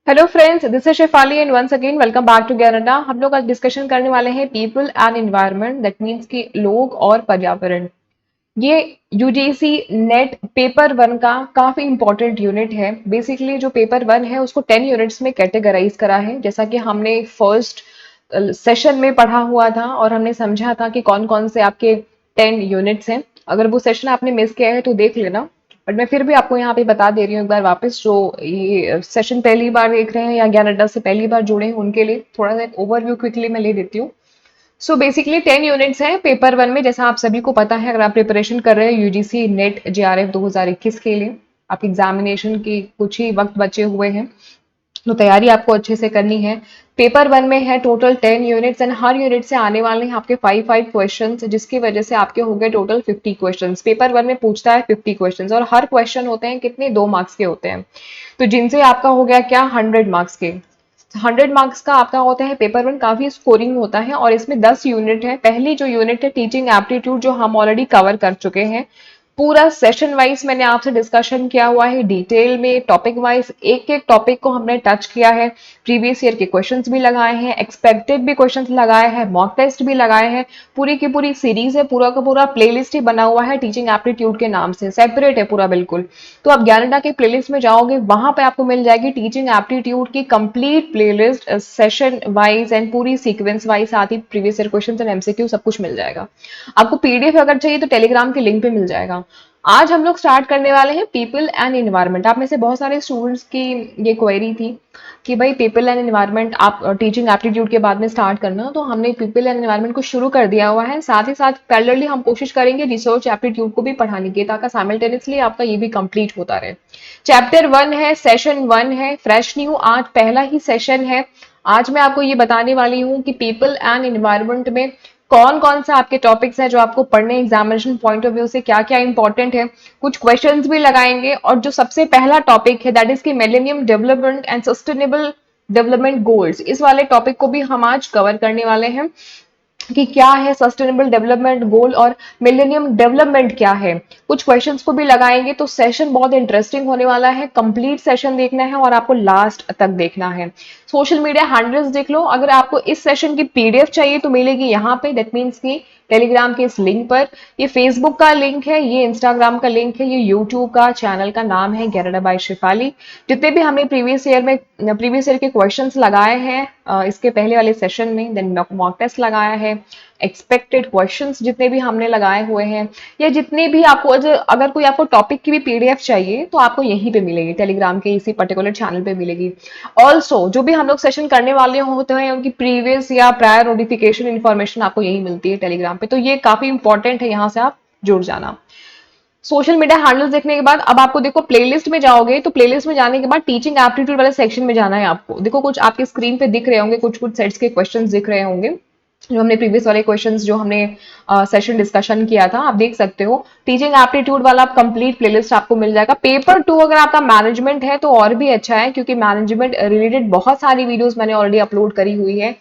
Hello friends, this is Shefali and once again welcome back to Canada. हम लोग आज discussion करने वाले हैं people and environment, that means कि लोग और पर्यावरण। ये यूजीसी नेट पेपर वन का काफी इंपॉर्टेंट यूनिट है। बेसिकली जो पेपर वन है उसको 10 यूनिट्स में कैटेगराइज करा है, जैसा कि हमने फर्स्ट सेशन में पढ़ा हुआ था और हमने समझा था कि कौन कौन से आपके 10 यूनिट्स हैं। अगर वो सेशन आपने मिस किया है तो देख लेना, बट मैं फिर भी आपको यहाँ पे बता दे रही हूँ एक बार वापस, जो ये सेशन पहली बार देख रहे हैं या ज्ञान अड्डा से पहली बार जुड़े हैं उनके लिए थोड़ा सा एक ओवरव्यू क्विकली मैं ले देती हूँ। सो बेसिकली 10 यूनिट्स हैं पेपर वन में, जैसा आप सभी को पता है। अगर आप प्रिपरेशन कर रहे हैं यूजीसी नेट जेआरएफ 2021 के लिए, आपकी एग्जामिनेशन की कुछ ही वक्त बचे हुए हैं, तो तैयारी आपको अच्छे से करनी है। पेपर वन में है total 10 units and her unit से आने वाले हैं आपके 5 5 क्वेश्चंस, जिसकी वजह से आपके हो गए टोटल 50 क्वेश्चंस। पेपर वन में पूछता है 50 क्वेश्चंस और हर क्वेश्चन होते हैं कितने, 2 मार्क्स के होते हैं। तो जिनसे आपका हो गया क्या, 100 मार्क्स के। 100 मार्क्स का आपका होता है पेपर वन, काफी स्कोरिंग होता है और इसमें 10 यूनिट है। पहली जो यूनिट है टीचिंग एप्टीट्यूड, जो हम ऑलरेडी कवर कर चुके हैं। पूरा सेशन वाइज मैंने आपसे डिस्कशन किया हुआ है डिटेल में, टॉपिक वाइज एक एक टॉपिक को हमने टच किया है। प्रीवियस ईयर के क्वेश्चंस भी लगाए हैं, एक्सपेक्टेड भी क्वेश्चंस लगाए हैं, मॉक टेस्ट भी लगाए हैं। पूरी की पूरी सीरीज है, पूरा का पूरा प्लेलिस्ट ही बना हुआ है टीचिंग एप्टीट्यूड के नाम से, सेपरेट है पूरा बिल्कुल। तो आप ज्ञानडा के प्लेलिस्ट में जाओगे, वहां पे आपको मिल जाएगी टीचिंग एप्टीट्यूड की complete playlist, session wise and पूरी सीक्वेंस वाइज, साथ ही previous year questions and MCQ सब कुछ मिल जाएगा। आपको पीडीएफ अगर चाहिए तो टेलीग्राम के लिंक पे मिल जाएगा। आज हम लोग स्टार्ट करने वाले हैं पीपल एंड एनवायरनमेंट। आप में से बहुत सारे स्टूडेंट्स की ये क्वेरी थी कि भाई पीपल एंड एनवायरनमेंट आप टीचिंग एप्टीट्यूड के बाद में स्टार्ट करना, तो हमने पीपल एंड एनवायरनमेंट को शुरू कर दिया हुआ है। साथ ही साथ पैरेलली हम कोशिश करेंगे रिसर्च एप्टीट्यूड को भी पढ़ाने की, ताकि साइमल्टेनियसली आपका ये भी कंप्लीट होता रहे। चैप्टर वन है, सेशन वन है, फ्रेश न्यू, आज पहला ही सेशन है। आज मैं आपको ये बताने वाली हूँ कि पीपल एंड एनवायरनमेंट में कौन कौन सा आपके टॉपिक्स हैं जो आपको पढ़ने एग्जामिनेशन पॉइंट ऑफ व्यू से क्या क्या इंपॉर्टेंट है। कुछ क्वेश्चंस भी लगाएंगे और जो सबसे पहला टॉपिक है दैट इज की millennium development and sustainable development goals, इस वाले टॉपिक को भी हम आज कवर करने वाले हैं कि क्या है सस्टेनेबल डेवलपमेंट गोल और मिलेनियम डेवलपमेंट क्या है। कुछ क्वेश्चंस को भी लगाएंगे, तो सेशन बहुत इंटरेस्टिंग होने वाला है। कंप्लीट सेशन देखना है और आपको लास्ट तक देखना है। सोशल मीडिया हैंडल्स देख लो। अगर आपको इस सेशन की पीडीएफ चाहिए तो मिलेगी यहाँ पे, दैट मीन्स की टेलीग्राम के इस लिंक पर। ये फेसबुक का लिंक है, ये इंस्टाग्राम का लिंक है, ये यूट्यूब का चैनल का नाम है कनाडा बाय शेफाली। जितने भी हमने प्रीवियस ईयर के क्वेश्चंस लगाए हैं इसके पहले वाले सेशन में, देन मॉक टेस्ट लगाया है, एक्सपेक्टेड क्वेश्चंस जितने भी हमने लगाए हुए हैं, या जितने भी आपको अगर कोई आपको टॉपिक की भी पीडीएफ चाहिए तो आपको यहीं पे मिलेगी, टेलीग्राम के इसी पर्टिकुलर चैनल पे मिलेगी। ऑल्सो जो भी हम लोग सेशन करने वाले होते हैं उनकी प्रीवियस या प्रायर नोटिफिकेशन इन्फॉर्मेशन आपको यही मिलती है टेलीग्राम पे, तो ये काफी इंपॉर्टेंट है, यहाँ से आप जुड़ जाना। सोशल मीडिया हैंडल्स देखने के बाद अब आपको देखो प्लेलिस्ट में जाओगे, तो प्लेलिस्ट में जाने के बाद टीचिंग एप्टीट्यूड वाले सेक्शन में जाना है आपको। देखो कुछ आपके स्क्रीन पे दिख रहे होंगे, कुछ कुछ सेट्स के क्वेश्चंस दिख रहे होंगे, जो हमने प्रीवियस वाले क्वेश्चंस जो हमने सेशन डिस्कशन किया था, आप देख सकते हो। टीचिंग एप्टीट्यूड वाला कंप्लीट प्लेलिस्ट आपको मिल जाएगा। पेपर टू अगर आपका मैनेजमेंट है तो और भी अच्छा है, क्योंकि मैनेजमेंट रिलेटेड बहुत सारी वीडियोस मैंने ऑलरेडी अपलोड करी हुई है।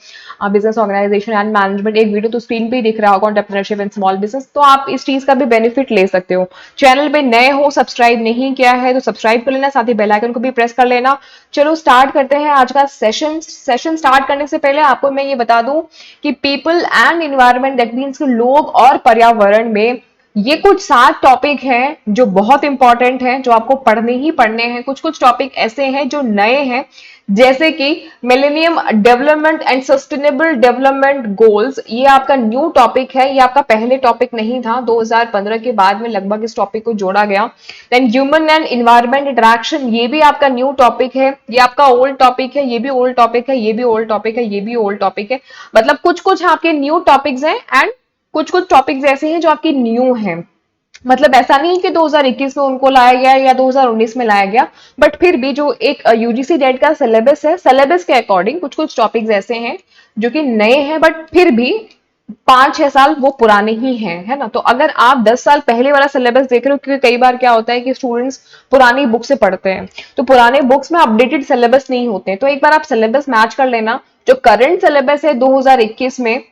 बिजनेस ऑर्गेनाइजेशन एंड मैनेजमेंट, एक वीडियो तो स्क्रीन पे ही दिख रहा होगा, एंटरप्रेन्योरशिप एंड स्मॉल बिजनेस, तो आप इस चीज का भी बेनिफिट ले सकते हो। चैनल पे नए हो, सब्सक्राइब नहीं किया है तो सब्सक्राइब कर लेना, साथ ही बेल आइकन को भी प्रेस कर लेना। चलो स्टार्ट करते हैं आज का सेशन। सेशन स्टार्ट करने से पहले आपको मैं ये बता दूं कि people and environment, that means लोग और पर्यावरण में ये कुछ 7 टॉपिक हैं जो बहुत इंपॉर्टेंट हैं, जो आपको पढ़ने ही पढ़ने हैं। कुछ कुछ टॉपिक ऐसे हैं जो नए हैं, जैसे कि millennium development and sustainable development goals, ये आपका न्यू टॉपिक है, ये आपका पहले टॉपिक नहीं था। 2015 के बाद में लगभग इस टॉपिक को जोड़ा गया। Then human and environment interaction, ये भी आपका न्यू टॉपिक है। ये आपका ओल्ड टॉपिक है, ये भी ओल्ड टॉपिक है, ये भी ओल्ड टॉपिक है, ये भी ओल्ड टॉपिक है। मतलब कुछ कुछ आपके न्यू टॉपिक्स हैं एंड कुछ कुछ टॉपिक्स ऐसे हैं जो आपकी न्यू हैं। मतलब ऐसा नहीं कि 2021 में उनको लाया गया या 2019 में लाया गया, बट फिर भी जो एक यूजीसी डेट का सिलेबस है, सिलेबस के अकॉर्डिंग कुछ कुछ टॉपिक्स ऐसे हैं जो कि नए हैं, बट फिर भी 5 6 साल वो पुराने ही हैं, है ना। तो अगर आप 10 साल पहले वाला सिलेबस देख रहे हो, क्योंकि कई बार क्या होता है कि स्टूडेंट्स पुरानी बुक से पढ़ते हैं, तो पुराने बुक्स में अपडेटेड सिलेबस नहीं होते, तो एक बार आप सिलेबस मैच कर लेना। जो करंट सिलेबस है 2021 में,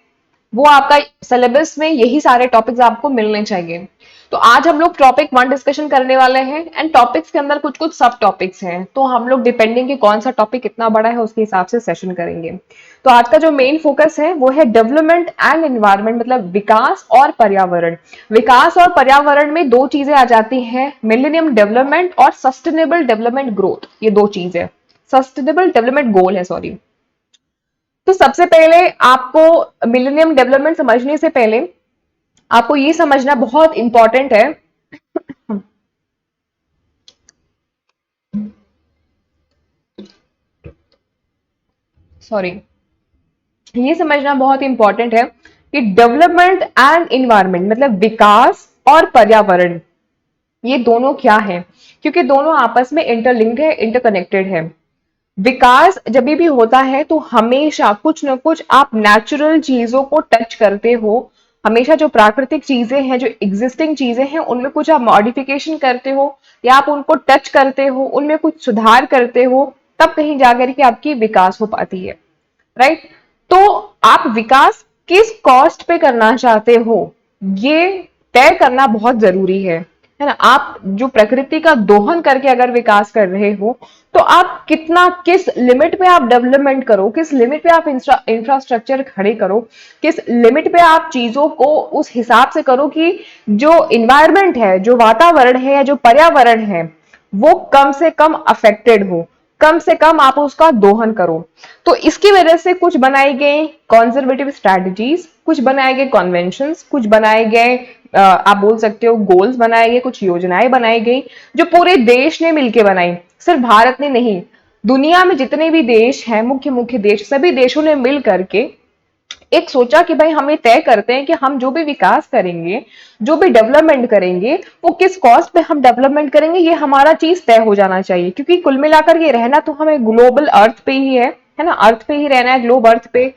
वो आपका सिलेबस में यही सारे टॉपिक्स आपको मिलने चाहिए। तो आज हम लोग टॉपिक 1 डिस्कशन करने वाले हैं एंड टॉपिक्स के अंदर कुछ कुछ सब टॉपिक्स हैं, तो हम लोग डिपेंडिंग कि कौन सा टॉपिक कितना बड़ा है उसके हिसाब से सेशन करेंगे। तो आज का जो मेन फोकस है वो है डेवलपमेंट एंड एनवायरनमेंट, मतलब विकास और पर्यावरण। विकास और पर्यावरण में दो चीजें आ जाती हैं, मिलेनियम डेवलपमेंट और सस्टेनेबल डेवलपमेंट ग्रोथ, ये दो चीज है, सस्टेनेबल डेवलपमेंट गोल है, सॉरी। तो सबसे पहले आपको मिलेनियम डेवलपमेंट समझने से पहले आपको ये समझना बहुत इंपॉर्टेंट है, सॉरी, ये समझना बहुत इंपॉर्टेंट है कि डेवलपमेंट एंड इन्वायरमेंट मतलब विकास और पर्यावरण, ये दोनों क्या है, क्योंकि दोनों आपस में इंटरलिंक्ड है, इंटरकनेक्टेड है। विकास जब भी होता है तो हमेशा कुछ न कुछ आप नेचुरल चीजों को टच करते हो, हमेशा जो प्राकृतिक चीजें हैं, जो एग्जिस्टिंग चीजें हैं, उनमें कुछ आप मॉडिफिकेशन करते हो या आप उनको टच करते हो, उनमें कुछ सुधार करते हो, तब कहीं जाकर के आपकी विकास हो पाती है, राइट। तो आप विकास किस कॉस्ट पे करना चाहते हो, ये तय करना बहुत जरूरी है ना। आप जो प्रकृति का दोहन करके अगर विकास कर रहे हो, तो आप कितना, किस लिमिट पे आप डेवलपमेंट करो, किस लिमिट पे आप इंफ्रास्ट्रक्चर खड़े करो, किस लिमिट पे आप चीजों को उस हिसाब से करो कि जो इन्वायरमेंट है, जो वातावरण है या जो पर्यावरण है, वो कम से कम अफेक्टेड हो, कम से कम आप उसका दोहन करो। तो इसकी वजह से कुछ बनाए गए कॉन्जर्वेटिव स्ट्रैटेजीज, कुछ बनाए गए कॉन्वेंशंस, कुछ बनाए गए आप बोल सकते हो गोल्स बनाए गए, कुछ योजनाएं बनाई गई जो पूरे देश ने मिलकर बनाई, सिर्फ भारत ने नहीं, दुनिया में जितने भी देश हैं, मुख्य मुख्य देश, सभी देशों ने मिल करके एक सोचा कि भाई हम ये तय करते हैं कि हम जो भी विकास करेंगे, जो भी डेवलपमेंट करेंगे, वो किस कॉस्ट पे हम डेवलपमेंट करेंगे, ये हमारा चीज तय हो जाना चाहिए। क्योंकि कुल मिलाकर ये रहना तो हमें ग्लोबल अर्थ पे ही है ना, अर्थ पे ही रहना है, ग्लोब अर्थ पे,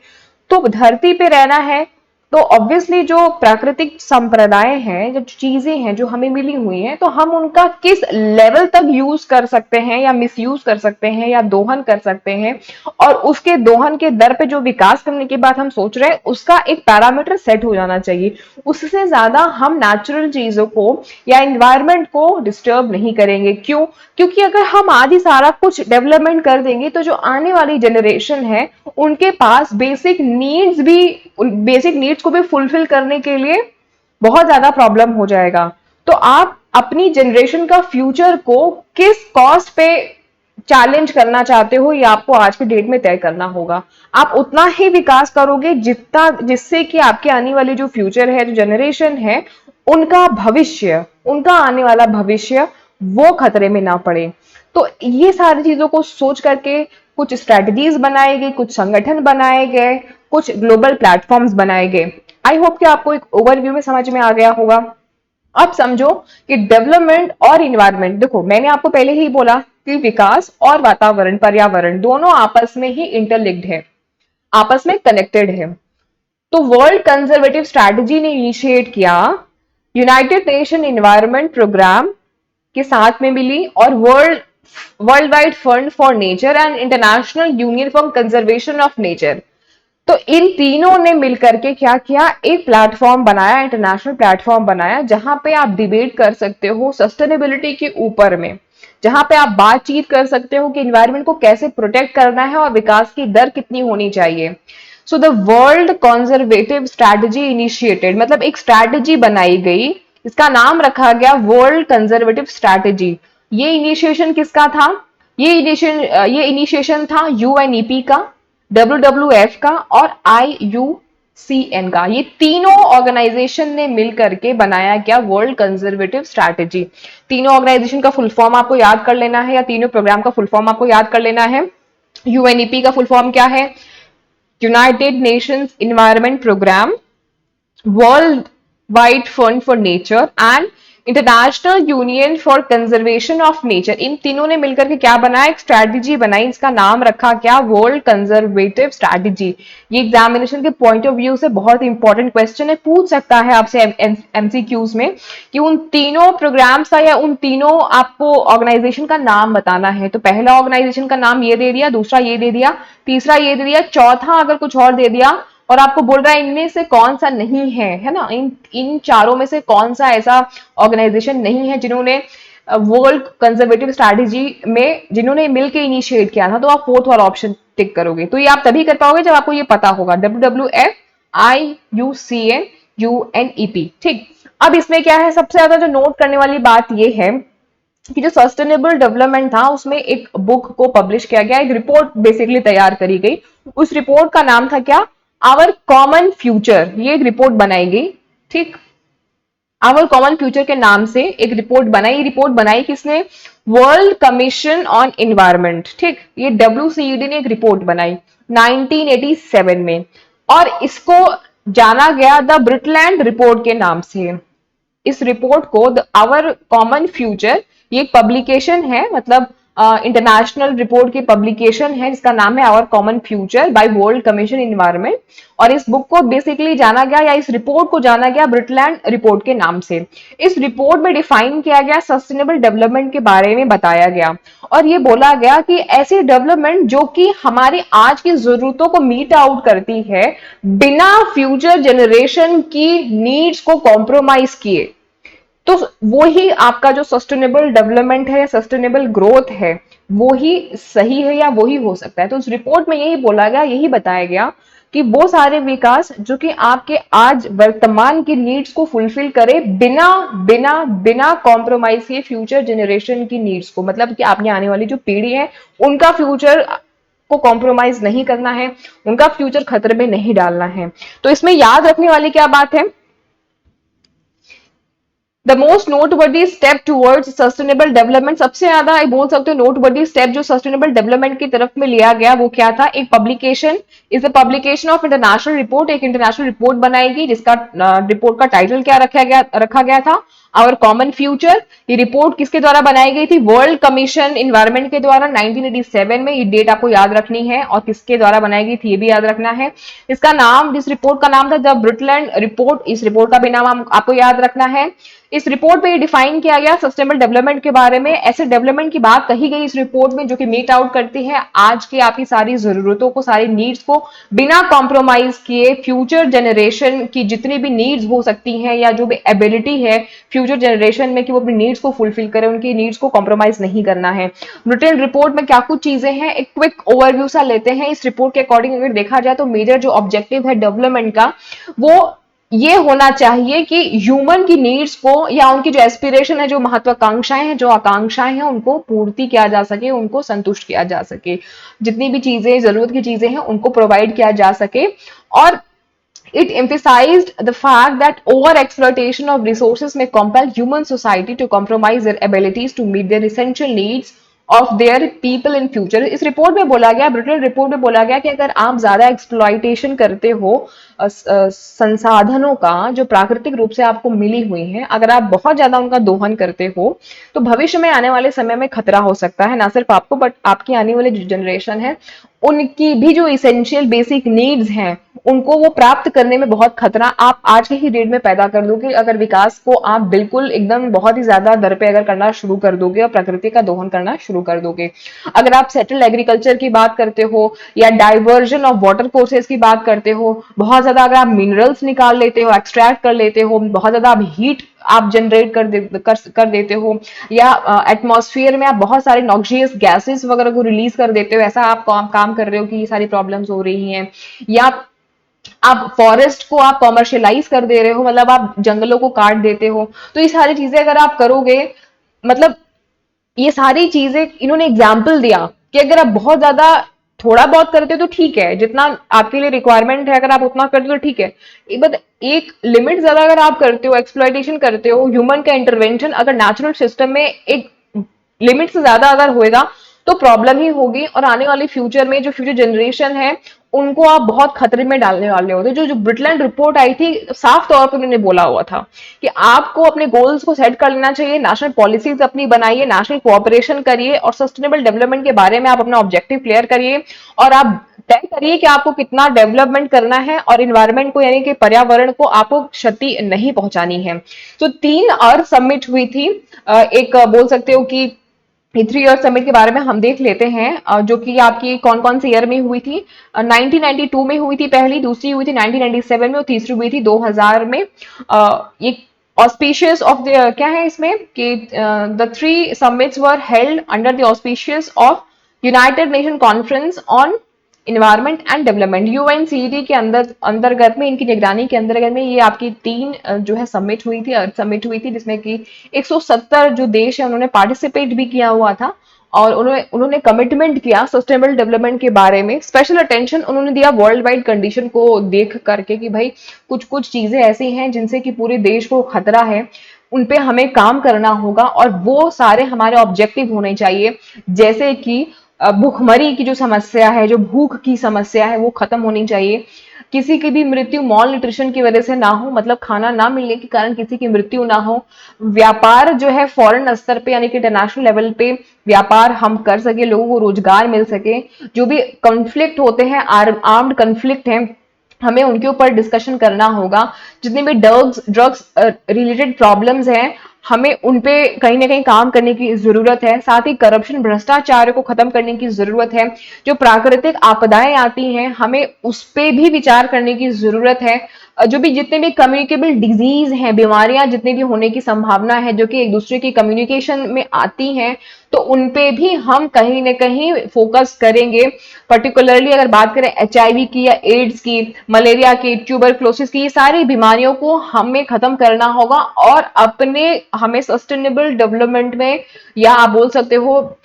तो धरती पे रहना है। तो ऑब्वियसली जो प्राकृतिक संप्रदाय हैं, जो चीजें हैं जो हमें मिली हुई हैं, तो हम उनका किस लेवल तक यूज कर सकते हैं या मिसयूज कर सकते हैं या दोहन कर सकते हैं, और उसके दोहन के दर पे जो विकास करने की बात हम सोच रहे हैं, उसका एक पैरामीटर सेट हो जाना चाहिए। उससे ज्यादा हम नेचुरल चीजों को या एनवायरनमेंट को डिस्टर्ब नहीं करेंगे। क्यों? क्योंकि अगर हम आज ही सारा कुछ डेवलपमेंट कर देंगे, तो जो आने वाली जनरेशन है, उनके पास बेसिक नीड्स को भी फुलफिल करने के लिए बहुत ज्यादा प्रॉब्लम हो जाएगा। तो आप अपनी जनरेशन का फ्यूचर को किस कॉस्ट पे चैलेंज करना चाहते हो, ये आपको आज के डेट में तय करना होगा। आप उतना ही विकास करोगे जितना, जिससे कि आपके आने वाली जो फ्यूचर है, जो जनरेशन है, उनका भविष्य, उनका आने वाला भविष्य वो खतरे में ना पड़े। तो ये सारी चीजों को सोच करके कुछ स्ट्रेटजीज बनाए गए, कुछ संगठन बनाए गए, कुछ ग्लोबल प्लेटफॉर्म्स बनाए गए। आई होप कि आपको एक ओवरव्यू में समझ में आ गया होगा। अब समझो कि डेवलपमेंट और इन्वायरमेंट, देखो मैंने आपको पहले ही बोला कि विकास और वातावरण, पर्यावरण दोनों आपस में ही इंटरलिंक्ड है, आपस में कनेक्टेड है। तो वर्ल्ड कंजर्वेटिव स्ट्रैटेजी ने इनिशिएट किया, यूनाइटेड नेशन इन्वायरमेंट प्रोग्राम के साथ में मिली, और world Wide Fund for Nature and International Union for Conservation of nature. तो इन तीनों ने मिलकर के क्या किया, एक प्लेटफॉर्म बनाया, इंटरनेशनल प्लेटफॉर्म बनाया, जहां पे आप डिबेट कर सकते हो सस्टेनेबिलिटी के ऊपर में, जहां पे आप बातचीत कर सकते हो कि इन्वायरमेंट को कैसे प्रोटेक्ट करना है और विकास की दर कितनी होनी चाहिए। So the world conservative strategy initiated, मतलब एक स्ट्रैटेजी बनाई गई, इसका नाम रखा गया वर्ल्ड कंजर्वेटिव स्ट्रैटेजी। ये इनिशिएशन किसका था? ये इनिशिएशन था यूएनईपी का, WWF का और IUCN का। ये तीनों ऑर्गेनाइजेशन ने मिलकर के बनाया गया वर्ल्ड कंजर्वेटिव स्ट्रैटेजी। तीनों ऑर्गेनाइजेशन का फुल फॉर्म आपको याद कर लेना है, या तीनों प्रोग्राम का फुल फॉर्म आपको याद कर लेना है। यूएनईपी का फुल फॉर्म क्या है? United Nations Environment Programme, World Wide Fund for Nature and International Union for Conservation of Nature. इन तीनों ने मिलकर के क्या बनाया, एक स्ट्रैटेजी बनाई, इसका नाम रखा क्या, वर्ल्ड कंजर्वेटिव स्ट्रैटेजी। ये एग्जामिनेशन के पॉइंट ऑफ व्यू से बहुत इंपॉर्टेंट क्वेश्चन है, पूछ सकता है आपसे एमसीक्यूज में कि उन तीनों प्रोग्राम्स का या उन तीनों आपको ऑर्गेनाइजेशन का नाम बताना है। तो पहला ऑर्गेनाइजेशन का नाम ये दे दिया, दूसरा ये दे दिया, तीसरा ये दे दिया, चौथा अगर कुछ और दे दिया और आपको बोल रहा है इनमें से कौन सा नहीं है ना, इन चारों में से कौन सा ऐसा ऑर्गेनाइजेशन नहीं है जिन्होंने वर्ल्ड कंजर्वेटिव स्ट्रैटेजी में जिन्होंने मिलकर इनिशिएट किया था, तो आप फोर्थ वाला ऑप्शन टिक करोगे। तो ये आप तभी कर पाओगे जब आपको ये पता होगा, WWF IUCN ठीक। अब इसमें क्या है, सबसे ज्यादा जो नोट करने वाली बात ये है कि जो सस्टेनेबल डेवलपमेंट था उसमें एक बुक को पब्लिश किया गया, एक रिपोर्ट बेसिकली तैयार करी गई। उस रिपोर्ट का नाम था क्या, आवर कॉमन फ्यूचर। ये एक रिपोर्ट बनाई गई, ठीक। आवर कॉमन फ्यूचर के नाम से एक रिपोर्ट बनाई। रिपोर्ट बनाई किसने, वर्ल्ड कमीशन ऑन इन्वायरमेंट, ठीक। ये WCED ने एक रिपोर्ट बनाई 1987 में, और इसको जाना गया द ब्रिटलैंड रिपोर्ट के नाम से। इस रिपोर्ट को द आवर कॉमन फ्यूचर, ये एक पब्लिकेशन है, मतलब इंटरनेशनल रिपोर्ट की पब्लिकेशन है जिसका नाम है our common future by world commission environment. और इस बुक को बेसिकली जाना गया, या इस रिपोर्ट को जाना गया ब्रिटलैंड रिपोर्ट के नाम से। इस रिपोर्ट में डिफाइन किया गया, सस्टेनेबल डेवलपमेंट के बारे में बताया गया, और ये बोला गया कि ऐसी डेवलपमेंट जो कि हमारी आज की जरूरतों को मीट आउट करती है बिना फ्यूचर जनरेशन की नीड्स को कॉम्प्रोमाइज किए, तो वो ही आपका जो सस्टेनेबल डेवलपमेंट है, सस्टेनेबल ग्रोथ है, वो ही सही है या वो ही हो सकता है। तो उस रिपोर्ट में यही बोला गया, यही बताया गया कि वो सारे विकास जो कि आपके आज वर्तमान की नीड्स को फुलफिल करे बिना बिना बिना कॉम्प्रोमाइज किए फ्यूचर जनरेशन की नीड्स को, मतलब कि आपने आने वाली जो पीढ़ी है उनका फ्यूचर को कॉम्प्रोमाइज नहीं करना है, उनका फ्यूचर खतरे में नहीं डालना है। तो इसमें याद रखने वाली क्या बात है, the most noteworthy step towards sustainable development, सबसे ज्यादा बोल सकते हो नोटवर्दी स्टेप जो सस्टेनेबल डेवलपमेंट की तरफ में लिया गया वो क्या था, एक publication, is the publication of international report. एक इंटरनेशनल रिपोर्ट बनाएगी जिसका रिपोर्ट का टाइटल क्या रखा गया था, आवर कॉमन फ्यूचर। ये रिपोर्ट किसके द्वारा बनाई गई थी, वर्ल्ड कमीशन इन्वायरमेंट के द्वारा 1987 में। ये डेट आपको याद रखनी है, और किसके द्वारा बनाई गई थी ये भी याद रखना है। इसका नाम, जिस रिपोर्ट का नाम था द ब्रिटलैंड रिपोर्ट, इस रिपोर्ट का भी नाम आपको याद रखना है। इस रिपोर्ट में ये डिफाइन किया गया सस्टेनेबल डेवलपमेंट के बारे में, ऐसे डेवलपमेंट की बात कही गई इस रिपोर्ट में जो कि मीट आउट करती है आज की आपकी सारी जरूरतों को, सारी नीड्स को बिना कॉम्प्रोमाइज किए फ्यूचर जनरेशन की जितनी भी नीड्स हो सकती हैं या जो भी एबिलिटी है फ्यूचर जनरेशन में कि वो अपनी नीड्स को फुलफिल करें, उनकी नीड्स को कॉम्प्रोमाइज नहीं करना है। ब्रिटेन रिपोर्ट में क्या कुछ चीजें हैं, एक क्विक ओवरव्यू सा लेते हैं। इस रिपोर्ट के अकॉर्डिंग अगर देखा जाए तो मेजर जो ऑब्जेक्टिव है डेवलपमेंट का वो ये होना चाहिए कि ह्यूमन की नीड्स को या उनकी जो एस्पिरेशन है, जो महत्वाकांक्षाएं हैं, जो आकांक्षाएं हैं, उनको पूर्ति किया जा सके, उनको संतुष्ट किया जा सके, जितनी भी चीजें जरूरत की चीजें हैं उनको प्रोवाइड किया जा सके। और it emphasized the fact that over exploitation of resources may compel human society to compromise their abilities to meet their essential needs of their people in future. इस रिपोर्ट में बोला गया, ब्रिटेन रिपोर्ट में बोला गया कि अगर आप ज्यादा एक्सप्लॉइटेशन करते हो संसाधनों का जो प्राकृतिक रूप से आपको मिली हुई हैं, अगर आप बहुत ज्यादा उनका दोहन करते हो तो भविष्य में आने वाले समय में खतरा हो सकता है, ना सिर्फ आपको बट आपकी आने वाली जो जनरेशन है उनकी भी जो इसेंशियल बेसिक नीड्स हैं उनको वो प्राप्त करने में बहुत खतरा आप आज के ही डेट में पैदा कर दोगे अगर विकास को आप बिल्कुल एकदम बहुत ही ज्यादा दर पे अगर करना शुरू कर दोगे और प्रकृति का दोहन करना शुरू कर दोगे। अगर आप सेटल एग्रीकल्चर की बात करते हो या डाइवर्जन ऑफ वाटर कोर्सेज की बात करते हो, बहुत ज्यादा अगर आप मिनरल्स निकाल लेते हो, एक्सट्रैक्ट कर लेते हो, बहुत ज्यादा आप हीट आप जनरेट कर देते हो, या एटमॉस्फेयर में आप बहुत सारे नॉक्सियस गैसेस वगैरह को रिलीज कर देते हो, ऐसा आप काम कर रहे हो कि ये सारी प्रॉब्लम्स हो रही हैं। या आप फॉरेस्ट को आप कॉमर्शियलाइज कर दे रहे हो, मतलब आप जंगलों को काट देते हो। तो ये सारी चीजें अगर आप करोगे, मतलब ये सारी चीजें इन्होंने एग्जाम्पल दिया कि अगर आप बहुत ज्यादा थोड़ा बहुत करते हो तो ठीक है, जितना आपके लिए रिक्वायरमेंट है अगर आप उतना करते हो तो ठीक है, बट एक लिमिट ज्यादा अगर आप करते हो, एक्सप्लॉइटेशन करते हो, ह्यूमन का इंटरवेंशन अगर नेचुरल सिस्टम में एक लिमिट से ज्यादा अगर होएगा तो प्रॉब्लम ही होगी, और आने वाले फ्यूचर में जो फ्यूचर जनरेशन है उनको आप बहुत खतरे में डालने वाले हो। तो जो ब्रिटलैंड रिपोर्ट आई थी साफ तौर पर उन्होंने बोला हुआ था कि आपको अपने गोल्स को सेट कर लेना चाहिए, नेशनल पॉलिसीज अपनी बनाइए, नेशनल कोऑपरेशन करिए और सस्टेनेबल डेवलपमेंट के बारे में आप अपना ऑब्जेक्टिव क्लियर करिए और आप तय करिए कि आपको कितना डेवलपमेंट करना है और इन्वायरमेंट को यानी कि पर्यावरण को आपको क्षति नहीं पहुंचानी है। तो 3 अर्थ समिट हुई थी, एक बोल सकते हो कि ये 3 ईयर समिट के बारे में हम देख लेते हैं, जो कि आपकी कौन कौन से ईयर में हुई थी। 1992 में हुई थी पहली, दूसरी हुई थी 1997 में और तीसरी हुई थी 2000 में। ये ऑस्पिशियस ऑफ द क्या है इसमें कि the three summits were held under the auspicious of United Nation Conference on Environment and Development, UNCD के अंतर्गत में, इनकी निगरानी के अंतर्गत में ये आपकी तीन जो है समिट हुई थी, अर्थ समिट हुई थी, जिसमें कि 170 जो देश है उन्होंने पार्टिसिपेट भी किया हुआ था और उन्होंने उन्होंने कमिटमेंट किया सस्टेनेबल डेवलपमेंट के बारे में। स्पेशल अटेंशन उन्होंने दिया वर्ल्ड वाइड कंडीशन को देख करके कि भाई कुछ कुछ चीजें ऐसी हैं जिनसे कि पूरे देश को खतरा है, उन पे हमें काम करना होगा और वो सारे हमारे ऑब्जेक्टिव होने चाहिए। जैसे कि भूखमरी की जो समस्या है, जो भूख की समस्या है, वो खत्म होनी चाहिए। किसी की भी मृत्यु मॉल न्यूट्रिशन की वजह से ना हो, मतलब खाना ना मिलने के कारण किसी की मृत्यु ना हो। व्यापार जो है फॉरेन स्तर पे यानी कि इंटरनेशनल लेवल पे व्यापार हम कर सके, लोगों को रोजगार मिल सके। जो भी कॉन्फ्लिक्ट होते हैं, आर्म्ड कॉन्फ्लिक्ट हैं, हमें उनके ऊपर डिस्कशन करना होगा। जितने भी ड्रग्स ड्रग्स रिलेटेड प्रॉब्लम्स हैं, हमें उन पे कहीं ना कहीं काम करने की जरूरत है। साथ ही करप्शन भ्रष्टाचार को खत्म करने की जरूरत है। जो प्राकृतिक आपदाएं आती हैं, हमें उस पे भी विचार करने की जरूरत है। जो भी जितने भी कम्युनिकेबल डिजीज हैं, बीमारियां जितनी भी होने की संभावना है, जो कि एक दूसरे की कम्युनिकेशन में आती हैं, तो उन पे भी हम कहीं ना कहीं फोकस करेंगे। पर्टिकुलरली अगर बात करें एचआईवी की या एड्स की, मलेरिया की, ट्यूबरक्लोसिस की, ये सारी बीमारियों को हमें खत्म करना होगा और अपने हमें सस्टेनेबल डेवलपमेंट में, या आप बोल सकते हो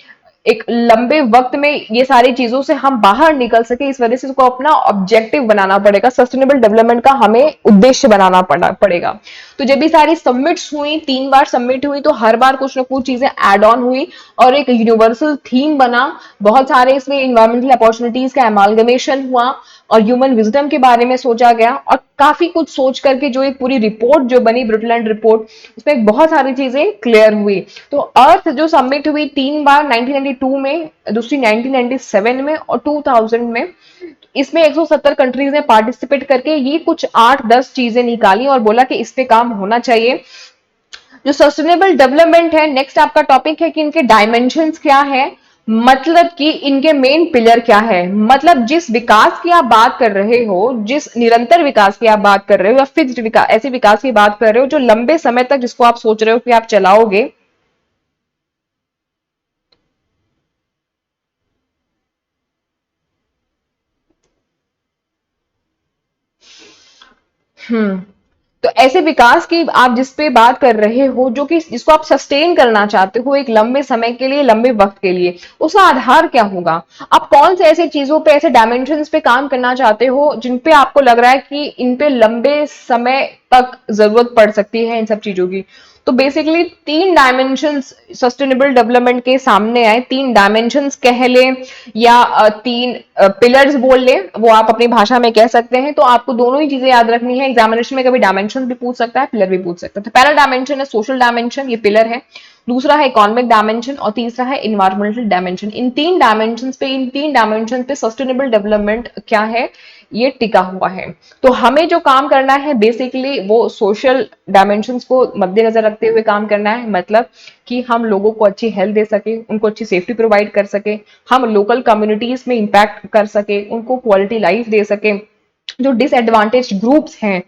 एक लंबे वक्त में ये सारी चीजों से हम बाहर निकल सके, इस वजह से इसको अपना ऑब्जेक्टिव बनाना पड़ेगा। सस्टेनेबल डेवलपमेंट का हमें उद्देश्य बनाना पड़ेगा। तो जब भी सारी सबमिट्स हुई, 3 बार सबमिट हुई, तो हर बार कुछ ना कुछ चीजें एड ऑन हुई और एक यूनिवर्सल थीम बना। बहुत सारे इसमें इन्वायरमेंटल अपॉर्चुनिटीज का एमालगमेशन हुआ और ह्यूमन विजडम के बारे में सोचा गया और काफी कुछ सोच करके जो एक पूरी रिपोर्ट जो बनी, ब्रुटलैंड रिपोर्ट, उसमें बहुत सारी चीजें क्लियर हुई। तो अर्थ जो सबमिट हुई 3 बार, 1992 में, दूसरी 1997 में और 2000 में, इसमें 170 कंट्रीज ने पार्टिसिपेट करके ये कुछ 8-10 चीजें निकाली और बोला कि इस पे काम होना चाहिए। जो सस्टेनेबल डेवलपमेंट है, नेक्स्ट आपका टॉपिक है कि इनके डायमेंशंस क्या है, मतलब कि इनके मेन पिलर क्या है। मतलब जिस विकास की आप बात कर रहे हो, जिस निरंतर विकास की आप बात कर रहे हो या फिक्स्ड विकास, ऐसे विकास की बात कर रहे हो जो लंबे समय तक जिसको आप सोच रहे हो कि आप चलाओगे। हम्म। तो ऐसे विकास की आप जिस पे बात कर रहे हो, जो कि जिसको आप सस्टेन करना चाहते हो एक लंबे समय के लिए, लंबे वक्त के लिए, उसका आधार क्या होगा? आप कौन से ऐसे चीजों पे, ऐसे डायमेंशंस पे काम करना चाहते हो जिन पे आपको लग रहा है कि इन पे लंबे समय तक जरूरत पड़ सकती है इन सब चीजों की? तो बेसिकली 3 डायमेंशंस सस्टेनेबल डेवलपमेंट के सामने आए। 3 डायमेंशंस कह लें या 3 पिलर्स बोल लें, वो आप अपनी भाषा में कह सकते हैं। तो आपको दोनों ही चीजें याद रखनी है। एग्जामिनेशन में कभी डायमेंशन भी पूछ सकता है, पिलर भी पूछ सकता है। तो पहला डायमेंशन है सोशल डायमेंशन, ये पिलर है। दूसरा है इकोनॉमिक डायमेंशन और तीसरा है इन्वायरमेंटल डायमेंशन। इन तीन डायमेंशन पे सस्टेनेबल डेवलपमेंट क्या है, ये टिका हुआ है। तो हमें जो काम करना है बेसिकली वो सोशल डायमेंशंस को मद्देनजर रखते हुए काम करना है। मतलब कि हम लोगों को अच्छी हेल्थ दे सके, उनको अच्छी सेफ्टी प्रोवाइड कर सके, हम लोकल कम्युनिटीज में इंपैक्ट कर सके, उनको क्वालिटी लाइफ दे सके। जो डिसएडवांटेज ग्रुप्स हैं,